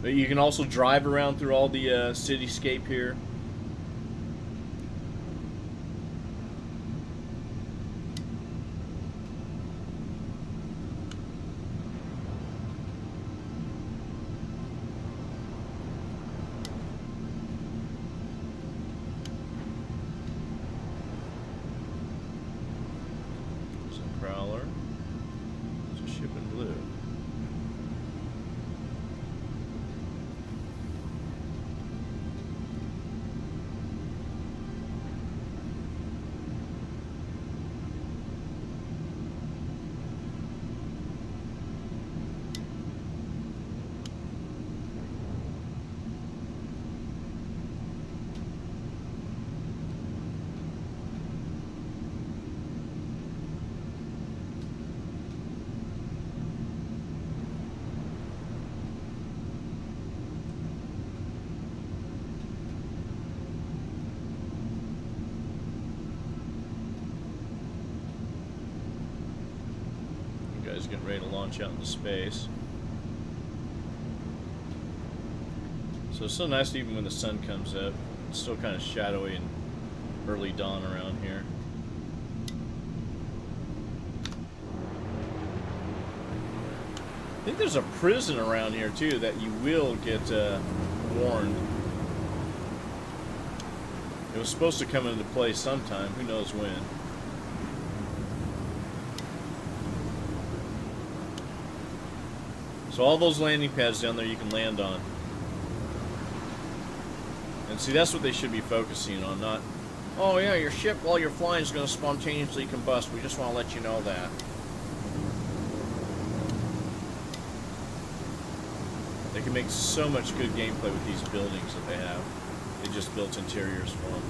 But you can also drive around through all the cityscape here. guy's getting ready to launch out into space. So it's so nice even when the sun comes up. It's still kind of shadowy and early dawn around here. I think there's a prison around here too that you will get warned. It was supposed to come into play sometime, who knows when. So all those landing pads down there you can land on. And see, that's what they should be focusing on, not, oh yeah, your ship while you're flying is going to spontaneously combust. We just want to let you know that. They can make so much good gameplay with these buildings that they have. They just built interiors for them.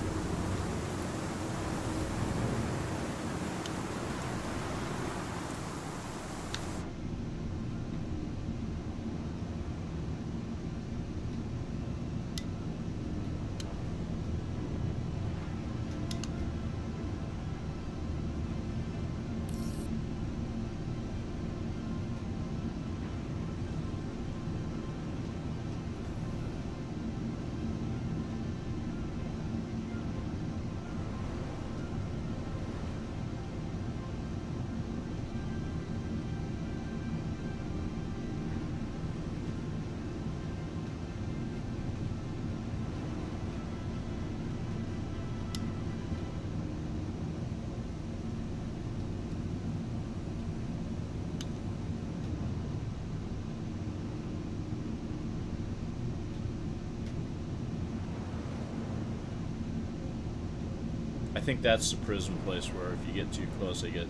I think that's the prison place where if you get too close, they get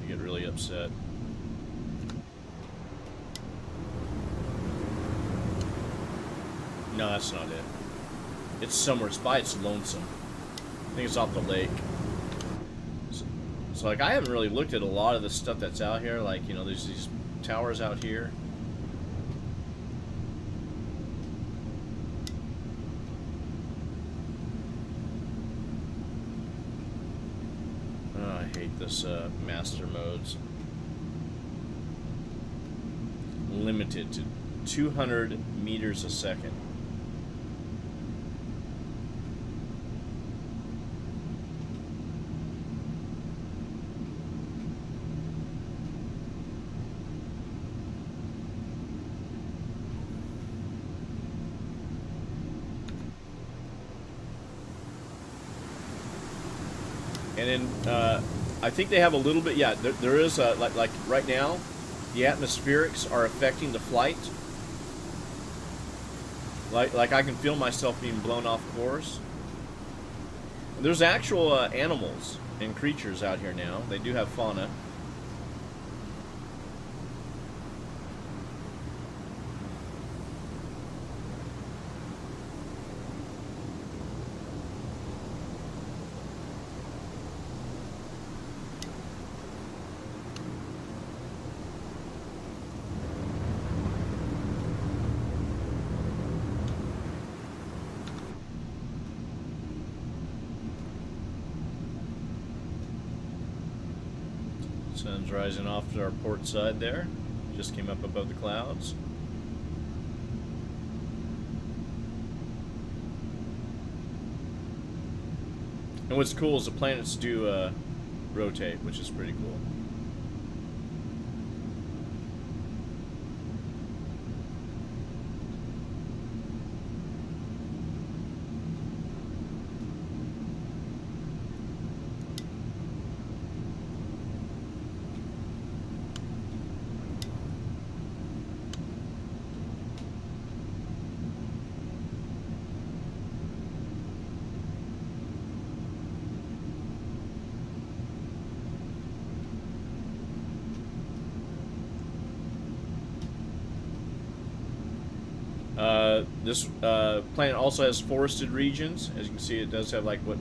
really upset. No, that's not it. It's somewhere. It's by its lonesome. I think it's off the lake. So like, I haven't really looked at a lot of the stuff that's out here. Like, you know, there's these towers out here. Oh, I hate this master modes. Limited to 200 meters a second. And then I think they have a little bit. Yeah, there is like right now, the atmospherics are affecting the flight. Like I can feel myself being blown off course. And there's actual animals and creatures out here now. They do have fauna. Sun's rising off to our port side there. Just came up above the clouds. And what's cool is the planets do rotate, which is pretty cool. This planet also has forested regions. As you can see, it does have like what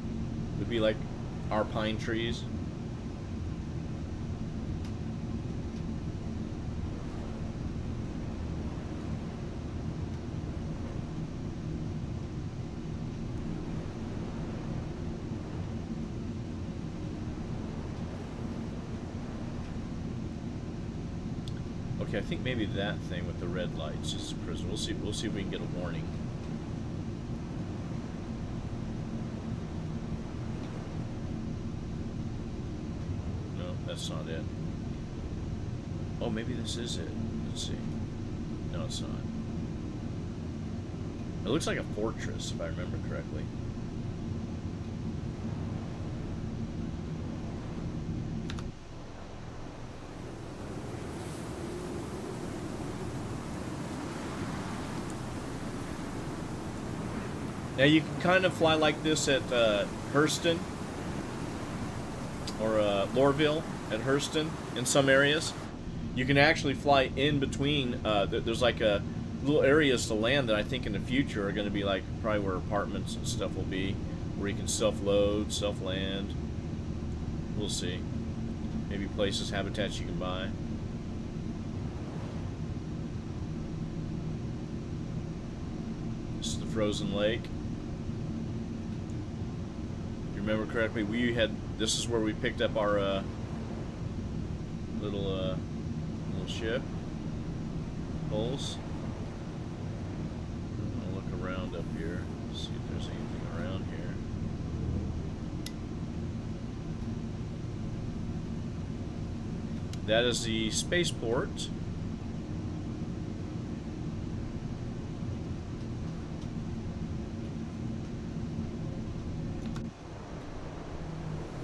would be like our pine trees. Okay, I think maybe that thing with the red lights is the prison. We'll see. We'll see if we can get a warning. No, that's not it. Oh, maybe this is it. Let's see. No, it's not. It looks like a fortress, if I remember correctly. Now you can kind of fly like this at Hurston or Lorville at Hurston in some areas. You can actually fly in between. There's like a little areas to land that I think in the future are going to be like probably where apartments and stuff will be, where you can self-load, self-land. We'll see. Maybe places, habitats you can buy. This is the frozen lake. If you remember correctly, we had, this is where we picked up our little ship. Pulse. I'll look around up here, see if there's anything around here. That is the spaceport.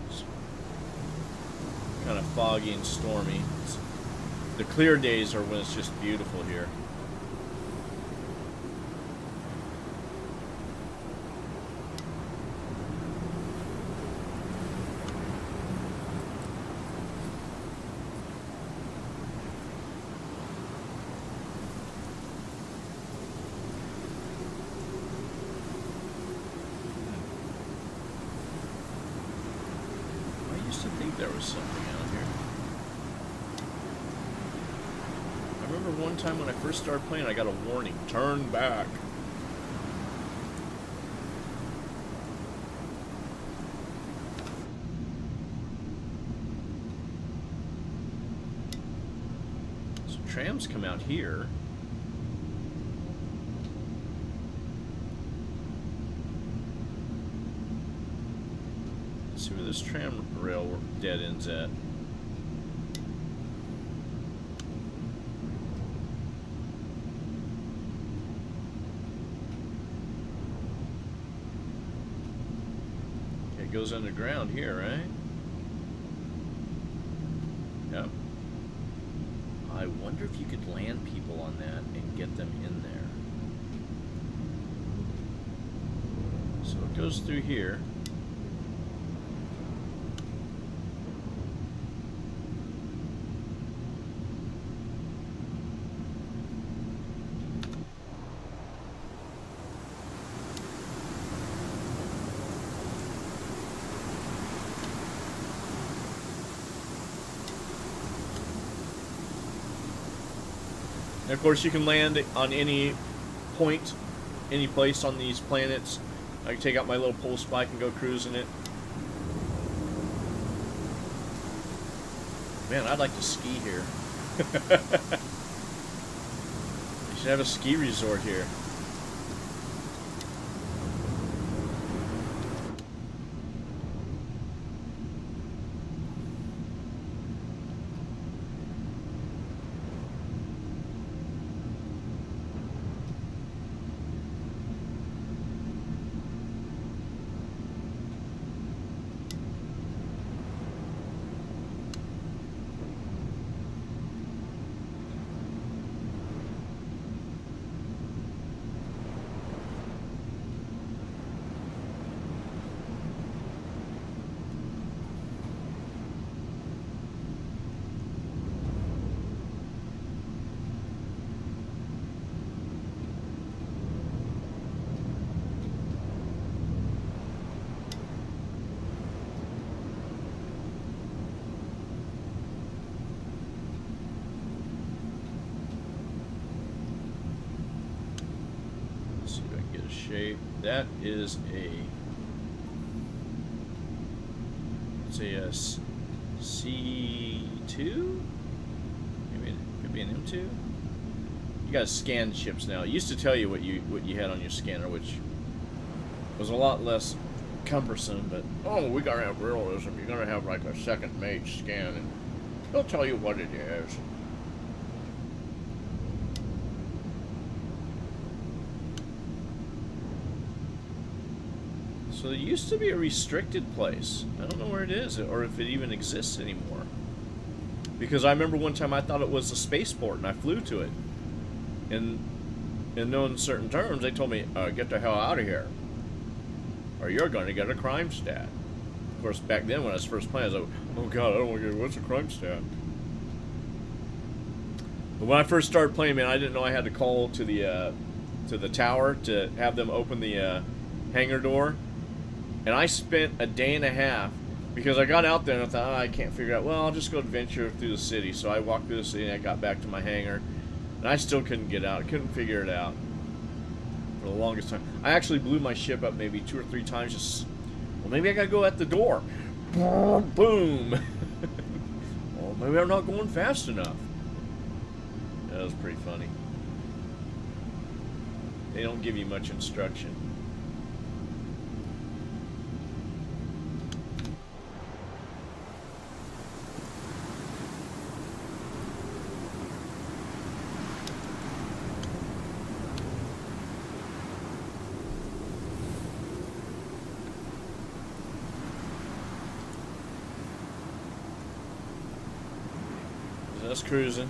It's kind of foggy and stormy. The clear days are when it's just beautiful here. I used to think there was something out here. I remember one time when I first started playing, I got a warning, turn back. So trams come out here. Let's see where this tram rail dead ends at. It goes underground here, right? Yep. I wonder if you could land people on that and get them in there. So it goes through here. And of course, you can land on any point, any place on these planets. I can take out my little pulse bike and go cruising it. Man, I'd like to ski here. You should have a ski resort here. Shape. That is it's a C2? Maybe it could be be an M2? You gotta scan ships now. It used to tell you what you had on your scanner, which was a lot less cumbersome, but oh, we gotta have realism. You're gonna have like a second mate scan, and he'll tell you what it is. So there used to be a restricted place. I don't know where it is, or if it even exists anymore. Because I remember one time I thought it was a spaceport, and I flew to it. And in no uncertain terms, they told me, get the hell out of here, or you're going to get a crime stat. Of course, back then when I was first playing, I was like, oh god, I don't want to get, what's a crime stat? But when I first started playing, man, I didn't know I had to call to the tower to have them open the hangar door. And I spent a day and a half because I got out there and I thought, I can't figure out, well, I'll just go adventure through the city. So I walked through the city and I got back to my hangar. And I still couldn't get out. I couldn't figure it out for the longest time. I actually blew my ship up maybe 2 or 3 times. Just, well, maybe I gotta go at the door. Boom. Well, maybe I'm not going fast enough. That was pretty funny. They don't give you much instruction. Just cruising.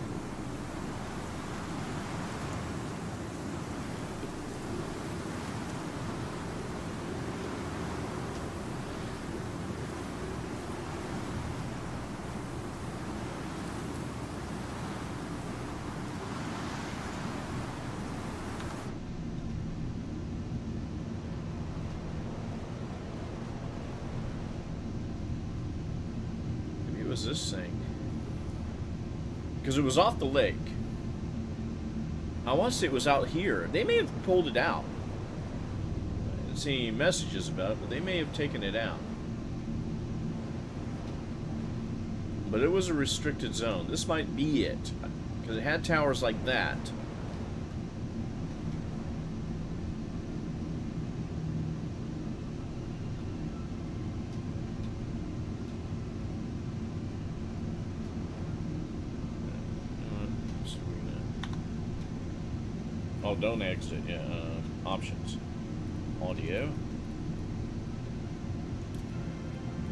Maybe it was this thing. Because it was off the lake. I want to say it was out here. They may have pulled it out. I didn't see any messages about it, but they may have taken it out. But it was a restricted zone. This might be it. Because it had towers like that. Oh, don't exit. Yeah, options. Audio.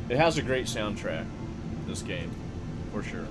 It has a great soundtrack, this game, for sure.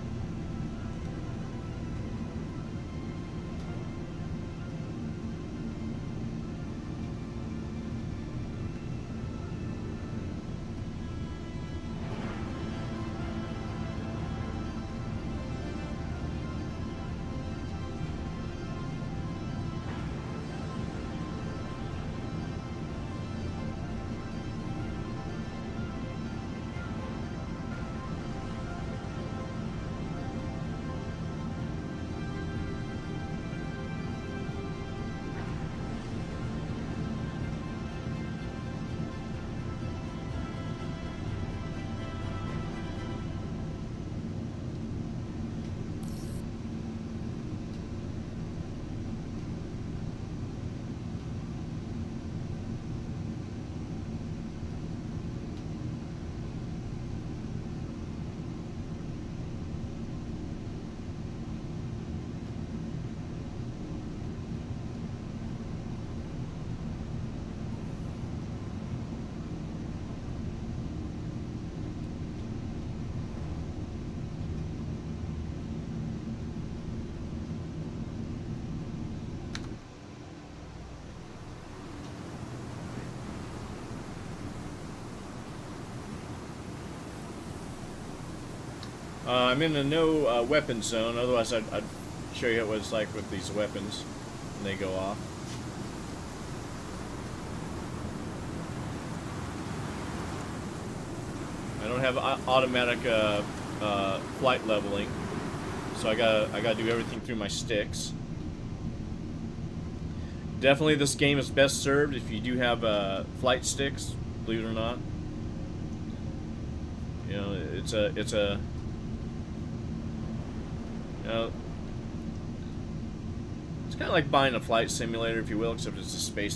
I'm in a no weapon zone, otherwise I'd show you what it's like with these weapons when they go off. I don't have automatic flight leveling, so I gotta do everything through my sticks. Definitely this game is best served if you do have flight sticks, believe it or not. You know, it's a you know, It's kind of like buying a flight simulator, if you will, except it's a space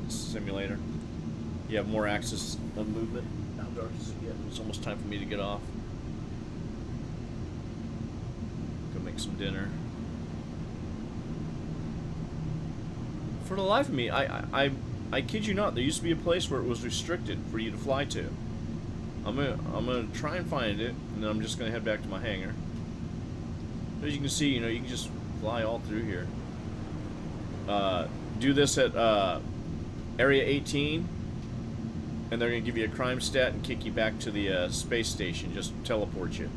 simulator. You have more axis of movement. How dark is it getting? It's almost time for me to get off. Go make some dinner. For the life of me, I kid you not, there used to be a place where it was restricted for you to fly to. I'm gonna try and find it, and then I'm just gonna head back to my hangar. As you can see, you know, you can just fly all through here. Do this at Area 18, and they're gonna give you a crime stat and kick you back to the space station. Just teleport you.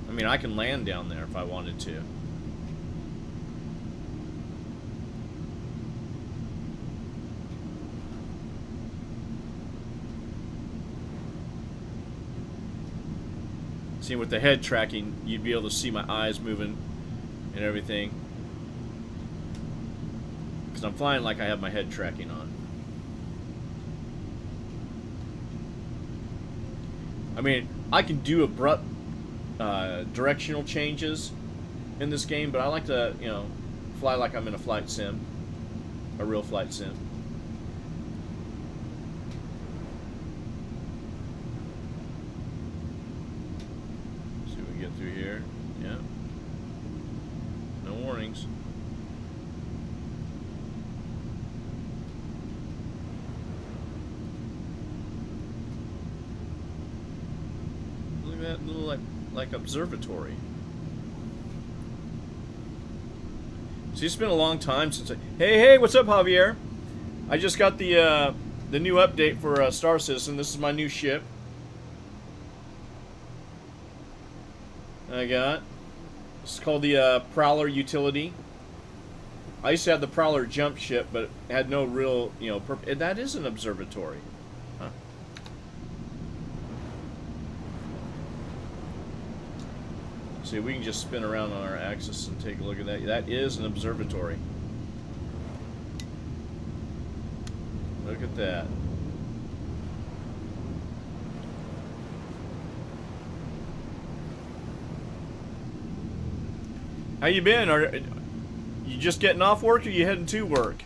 I mean, I can land down there if I wanted to. See, with the head tracking, you'd be able to see my eyes moving and everything. Because I'm flying like I have my head tracking on. I mean, I can do abrupt directional changes in this game, but I like to, you know, fly like I'm in a flight sim. A real flight sim. Through here, yeah. No warnings. Look at that little like observatory. See, it's been a long time since hey, what's up, Javier? I just got the new update for Star Citizen. This is my new ship. I got. It's called the Prowler Utility. I used to have the Prowler jump ship, but it had no real, you know, that is an observatory. Huh. See, we can just spin around on our axis and take a look at that. That is an observatory. Look at that. How you been? Are you just getting off work, or are you heading to work?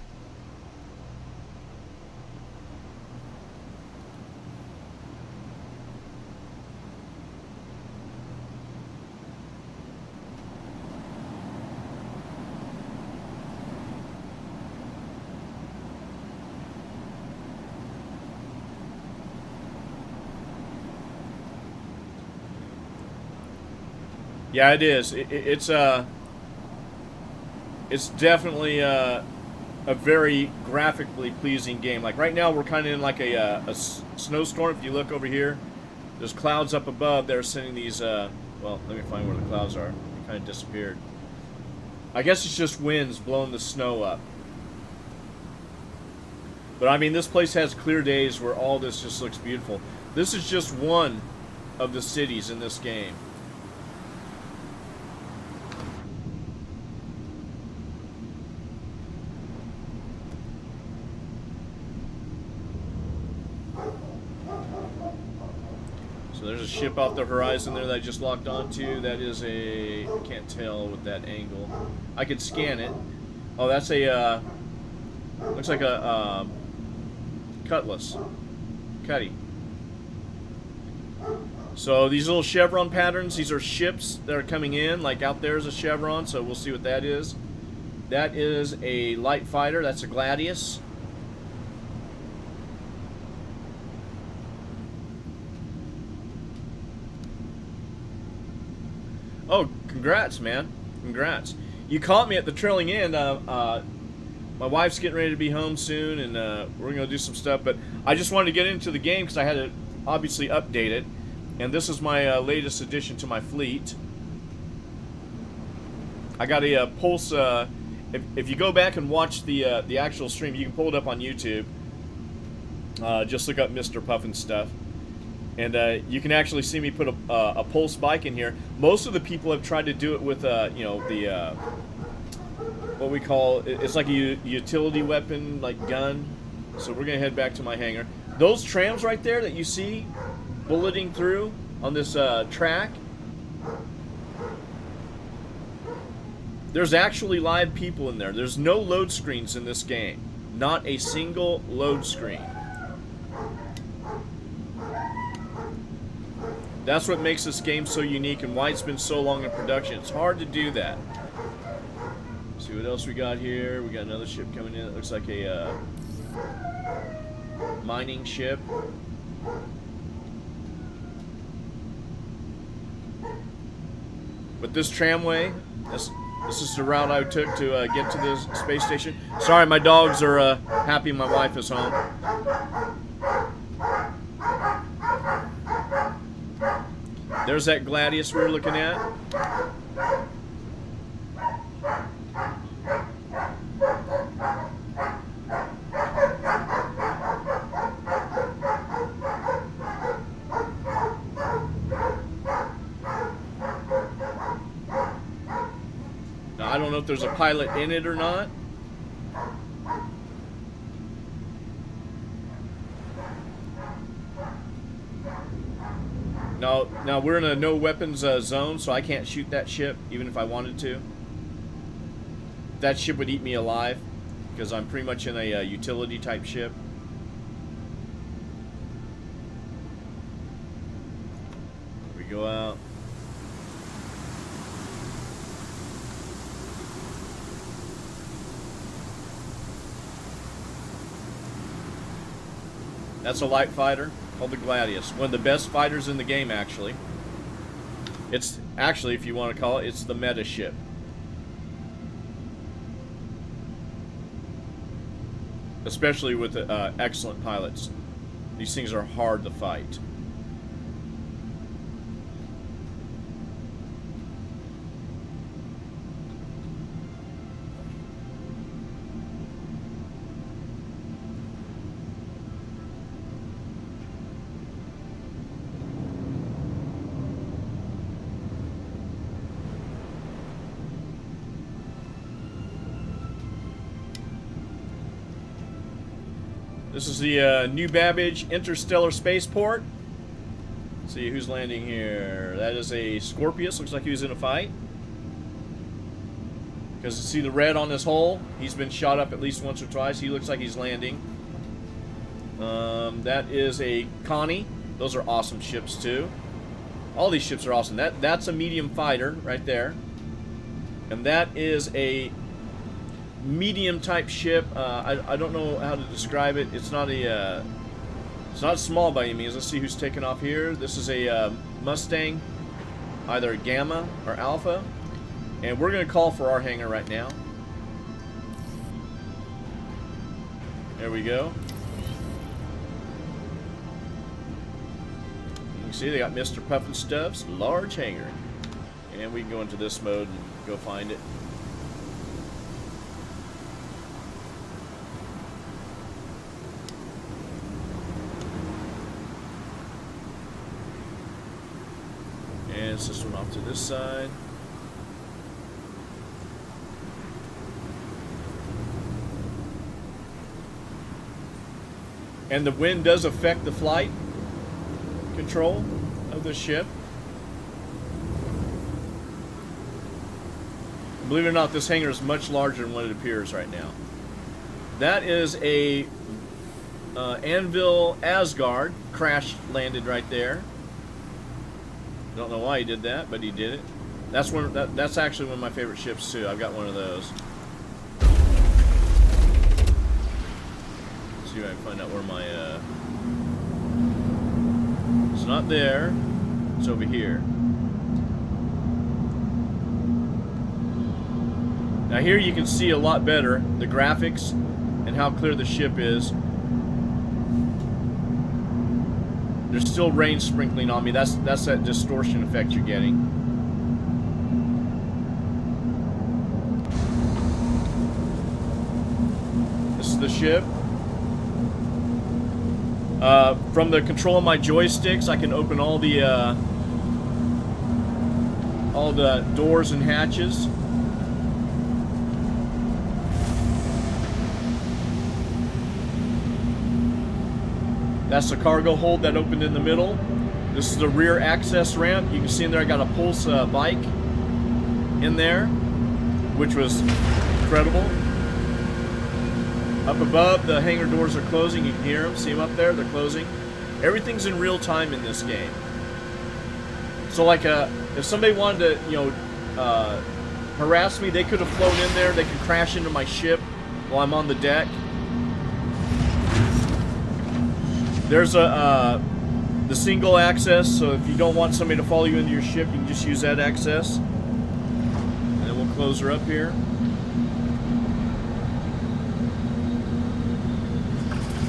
Yeah, it is. It's definitely a very graphically pleasing game. Like right now, we're kind of in like a snowstorm. If you look over here, there's clouds up above. They're sending these. Well, let me find where the clouds are. They kind of disappeared. I guess it's just winds blowing the snow up. But I mean, this place has clear days where all this just looks beautiful. This is just one of the cities in this game. So there's a ship off the horizon there that I just locked onto. That is a... I can't tell with that angle. I could scan it. Oh, that's a... looks like a... Cutlass. Cutty. So these little chevron patterns, these are ships that are coming in. Like out there is a chevron, so we'll see what that is. That is a light fighter. That's a Gladius. Oh, congrats, man. Congrats. You caught me at the trailing end. My wife's getting ready to be home soon, and we're going to do some stuff. But I just wanted to get into the game because I had to obviously update it. And this is my latest addition to my fleet. I got a Pulse... if you go back and watch the actual stream, you can pull it up on YouTube. Just look up Mr. Puffin stuff. And you can actually see me put a Pulse bike in here. Most of the people have tried to do it with, you know, what we call, it's like a utility weapon, like gun. So we're gonna head back to my hangar. Those trams right there that you see bulleting through on this track, there's actually live people in there. There's no load screens in this game. Not a single load screen. That's what makes this game so unique and why it's been so long in production. It's hard to do that. See what else we got here. We got another ship coming in. It looks like a mining ship. But this tramway, this is the route I took to get to this space station. Sorry, my dogs are happy my wife is home. There's that Gladius we were looking at. Now, I don't know if there's a pilot in it or not. Now we're in a no weapons zone, so I can't shoot that ship, even if I wanted to. That ship would eat me alive, because I'm pretty much in a utility type ship. Here we go out. That's a light fighter called the Gladius. One of the best fighters in the game, actually. It's actually, if you want to call it, it's the meta ship. Especially with excellent pilots. These things are hard to fight. This is the New Babbage Interstellar Spaceport. Let's see who's landing here. That is a Scorpius. Looks like he was in a fight. Because you see the red on this hull? He's been shot up at least once or twice. He looks like he's landing. That is a Connie. Those are awesome ships too. All these ships are awesome. That's a medium fighter right there. And that is a medium type ship. I don't know how to describe it. It's not small by any means. Let's see who's taking off here. This is a Mustang, either Gamma or Alpha, and we're going to call for our hangar right now. There we go. You can see they got Mr. Pufnstuf's large hangar, and we can go into this mode and go find it. And it's this one off to this side. And the wind does affect the flight control of the ship. Believe it or not, this hangar is much larger than what it appears right now. That is a Anvil Asgard crash landed right there. Don't know why he did that, but he did it. That's that's actually one of my favorite ships too. I've got one of those. Let's see if I can find out where my it's not there. It's over here. Now here you can see a lot better the graphics and how clear the ship is. There's still rain sprinkling on me. That's that distortion effect you're getting. This is the ship. From the control of my joysticks, I can open all the doors and hatches. That's the cargo hold that opened in the middle. This is the rear access ramp. You can see in there I got a Pulse bike in there, which was incredible. Up above, the hangar doors are closing. You can hear them. See them up there? They're closing. Everything's in real time in this game. So like if somebody wanted to, harass me, they could have flown in there. They could crash into my ship while I'm on the deck. There's the single access, so if you don't want somebody to follow you into your ship, you can just use that access. And then we'll close her up here.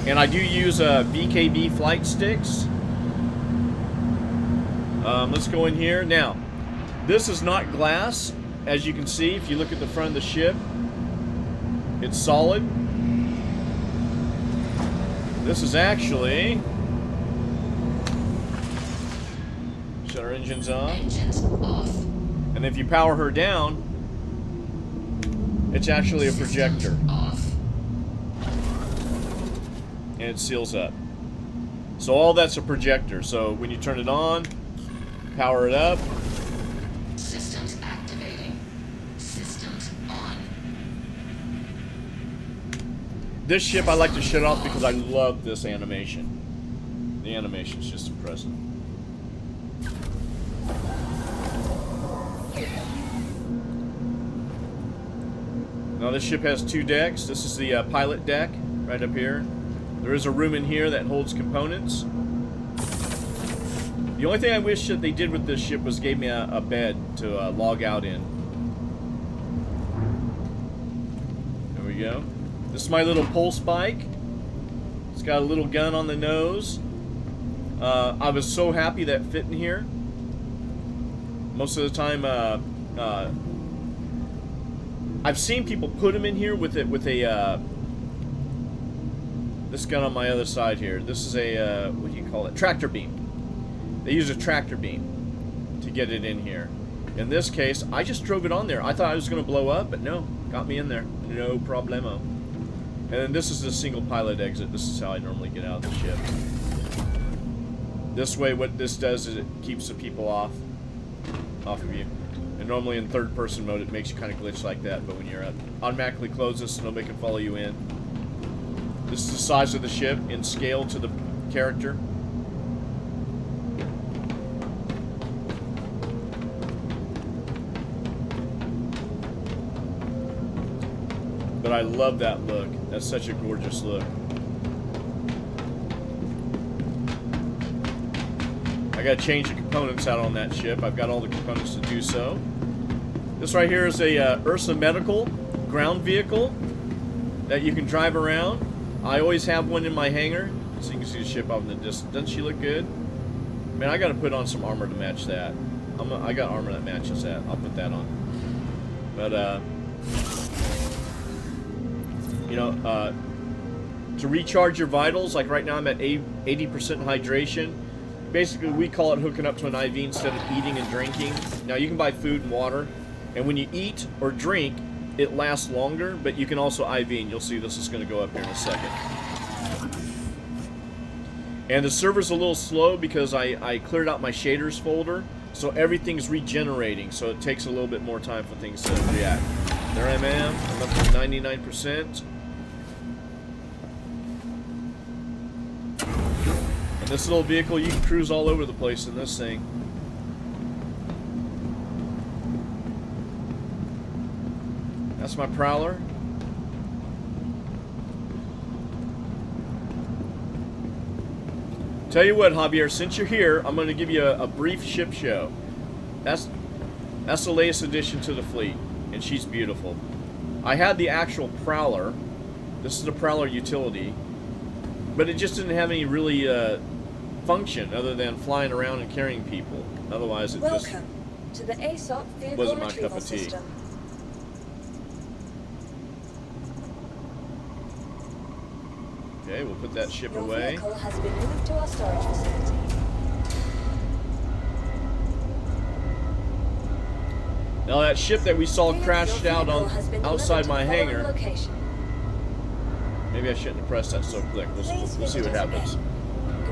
And I do use VKB flight sticks. Let's go in here. Now, this is not glass, as you can see. If you look at the front of the ship, it's solid. This is actually... Shut our engines on. Engines off. And if you power her down, it's actually a projector. Off. And it seals up. So all that's a projector. So when you turn it on, power it up. Systems activating. Systems on. This ship I like to shut off because I love this animation. The animation's just impressive. Now this ship has 2 decks. This is the pilot deck right up here. There is a room in here that holds components. The only thing I wish that they did with this ship was gave me a bed to log out in. There we go. This is my little Pulse bike. It's got a little gun on the nose. I was so happy that fit in here. Most of the time, I've seen people put them in here with it with a this gun on my other side here. This is a what do you call it? Tractor beam. They use a tractor beam to get it in here. In this case, I just drove it on there. I thought I was going to blow up, but no, got me in there. No problemo. And then this is the single pilot exit. This is how I normally get out of the ship. This way, what this does is it keeps the people off of you. And normally in third-person mode, it makes you kind of glitch like that. But when you're up, automatically closes so nobody can follow you in. This is the size of the ship in scale to the character. But I love that look. That's such a gorgeous look. I gotta change the components out on that ship. I've got all the components to do so. This right here is a Ursa Medical ground vehicle that you can drive around. I always have one in my hangar, so you can see the ship off in the distance. Doesn't she look good? Man, I gotta put on some armor to match that. I got armor that matches that. I'll put that on. But you know, to recharge your vitals, like right now I'm at 80% hydration. Basically, we call it hooking up to an IV instead of eating and drinking. Now, you can buy food and water, and when you eat or drink, it lasts longer, but you can also IV, and you'll see this is going to go up here in a second. And the server's a little slow because I cleared out my shaders folder, so everything's regenerating, so it takes a little bit more time for things to react. There I am. I'm up to 99%. This little vehicle, you can cruise all over the place in this thing. That's my Prowler. Tell you what, Javier, since you're here, I'm going to give you a brief ship show. That's the latest addition to the fleet, and she's beautiful. I had the actual Prowler. This is the Prowler utility, but it just didn't have any really function other than flying around and carrying people. Otherwise, it just Welcome to the ASOP vehicle wasn't my cup retrieval of tea. system. Okay, we'll put that ship Your away. vehicle has been moved to our storage facility. Now that ship that we saw Your crashed out vehicle on has been outside delivered to my the following hangar. location. Maybe I shouldn't have pressed that so quick. We'll see what happens.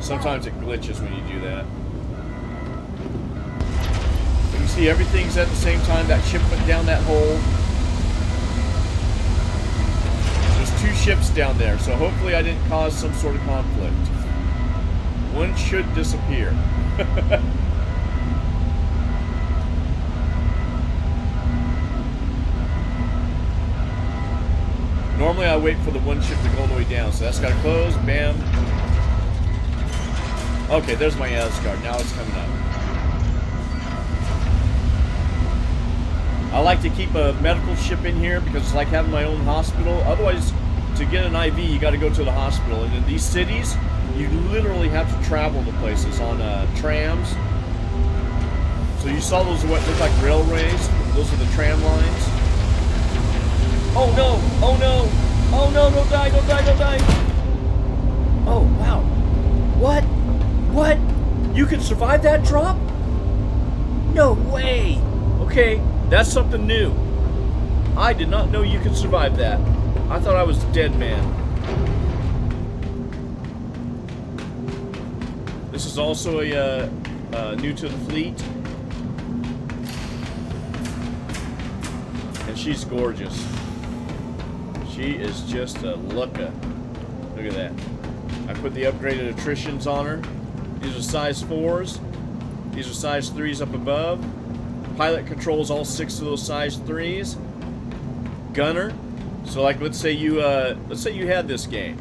Sometimes it glitches when you do that. You see everything's at the same time. That ship went down that hole. There's 2 ships down there, so hopefully I didn't cause some sort of conflict. One should disappear. Normally I wait for the one ship to go all the way down, so that's got to close, bam. Okay, there's my Asgard, now it's coming up. I like to keep a medical ship in here because it's like having my own hospital. Otherwise, to get an IV, you got to go to the hospital. And in these cities, you literally have to travel to places on trams. So you saw those what look like railways. Those are the tram lines. Oh no! Oh no! Oh no! Don't die! Don't die! Don't die! Oh wow! What? What? You can survive that drop? No way! Okay, that's something new. I did not know you could survive that. I thought I was a dead man. This is also a new to the fleet. And she's gorgeous. She is just a looker. Look at that. I put the upgraded attritions on her. These are size 4s. These are size 3s up above. Pilot controls all 6 of those size 3s. Gunner. So like let's say you had this game.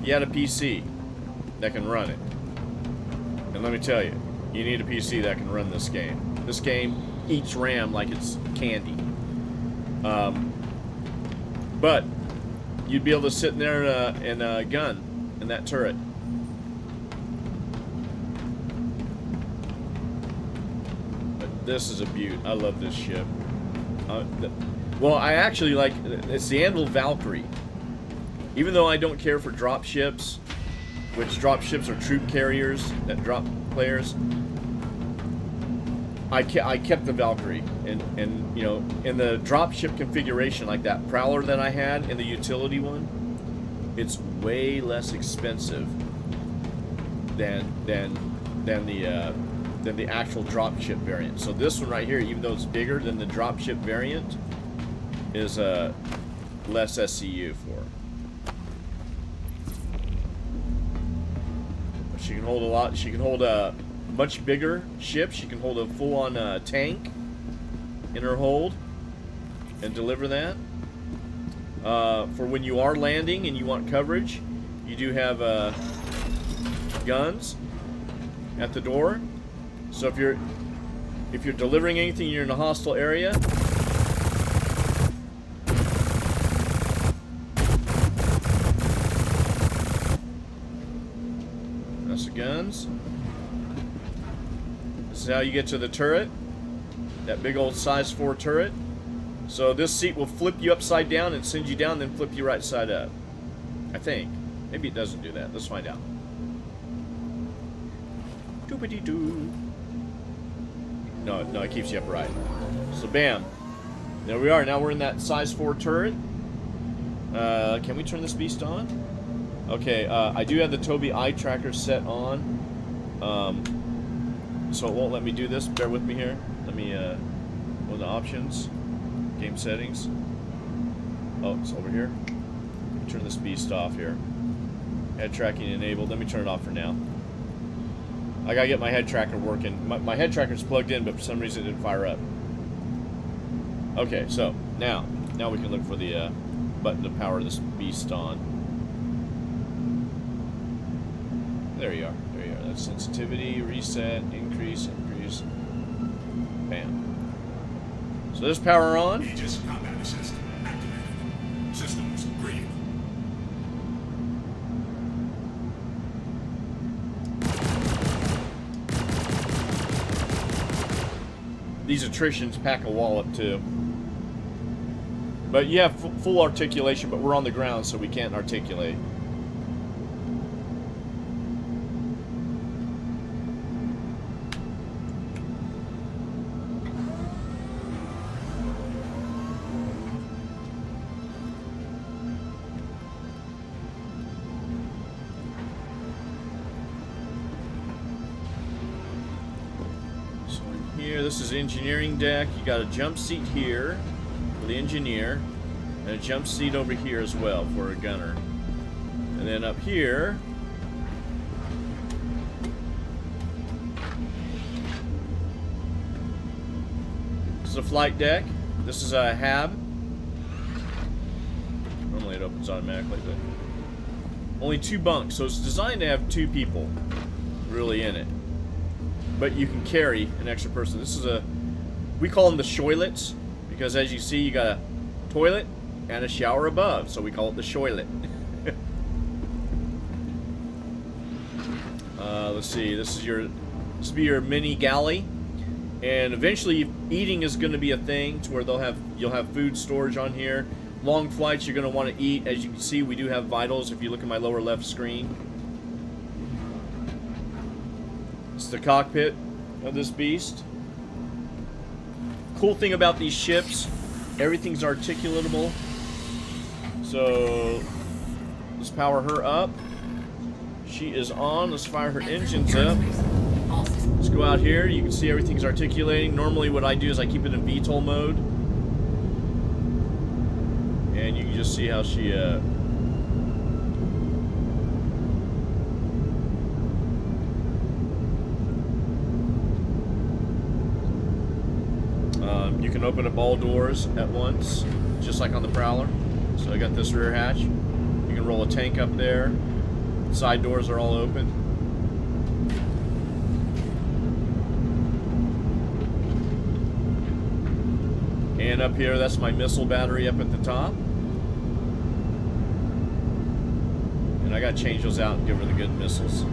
You had a PC that can run it. And let me tell you, you need a PC that can run this game. This game eats RAM like it's candy. But you'd be able to sit in there and gun in that turret. But this is a beaut. I love this ship. Well, I actually like it's the Anvil Valkyrie. Even though I don't care for drop ships, which drop ships are troop carriers that drop players, I kept the Valkyrie, and you know, in the dropship configuration, like that Prowler that I had in the utility one, it's way less expensive than the actual dropship variant. So this one right here, even though it's bigger than the dropship variant, is less SCU for. She can hold a lot. She can hold a much bigger ship. She can hold a full-on tank in her hold and deliver that. For when you are landing and you want coverage, you do have guns at the door. So if you're delivering anything, you're in a hostile area. That's the guns. This is how you get to the turret. That big old size 4 turret. So this seat will flip you upside down and send you down, then flip you right side up. I think. Maybe it doesn't do that. Let's find out. Doobity-doo. No, it keeps you upright. So bam. There we are. Now we're in that size 4 turret. Can we turn this beast on? Okay, I do have the Tobii eye tracker set on. So it won't let me do this. Bear with me here. Let me go to the options. Game settings. Oh, it's over here. Turn this beast off here. Head tracking enabled. Let me turn it off for now. I gotta get my head tracker working. My head tracker's plugged in, but for some reason it didn't fire up. Okay, so now we can look for the button to power this beast on. There you are. There you are. That's sensitivity, reset, increase. Bam. So there's power on. Aegis combat assist activated. Systems green. These attritions pack a wallop too. But you have full articulation, but we're on the ground, so we can't articulate. this is engineering deck. You got a jump seat here for the engineer, and a jump seat over here as well for a gunner. And then up here, this is a flight deck. This is a hab. Normally it opens automatically, but only 2 bunks, so it's designed to have 2 people really in it. But you can carry an extra person. This is we call them the shoilets, because as you see, you got a toilet and a shower above, so we call it the shoilet. Let's see, this will be your mini galley, and eventually eating is going to be a thing to where you'll have food storage on here. Long flights, you're going to want to eat. As you can see, we do have vitals if you look at my lower left screen. It's the cockpit of this beast. Cool thing about these ships, everything's articulatable. So let's power her up. She is on. Let's fire her engines up. Let's go out here. You can see everything's articulating. Normally what I do is I keep it in VTOL mode. And you can just see how she you can open up all doors at once, just like on the Prowler. So I got this rear hatch. You can roll a tank up there. Side doors are all open. And up here, that's my missile battery up at the top. And I gotta change those out and give her the good missiles.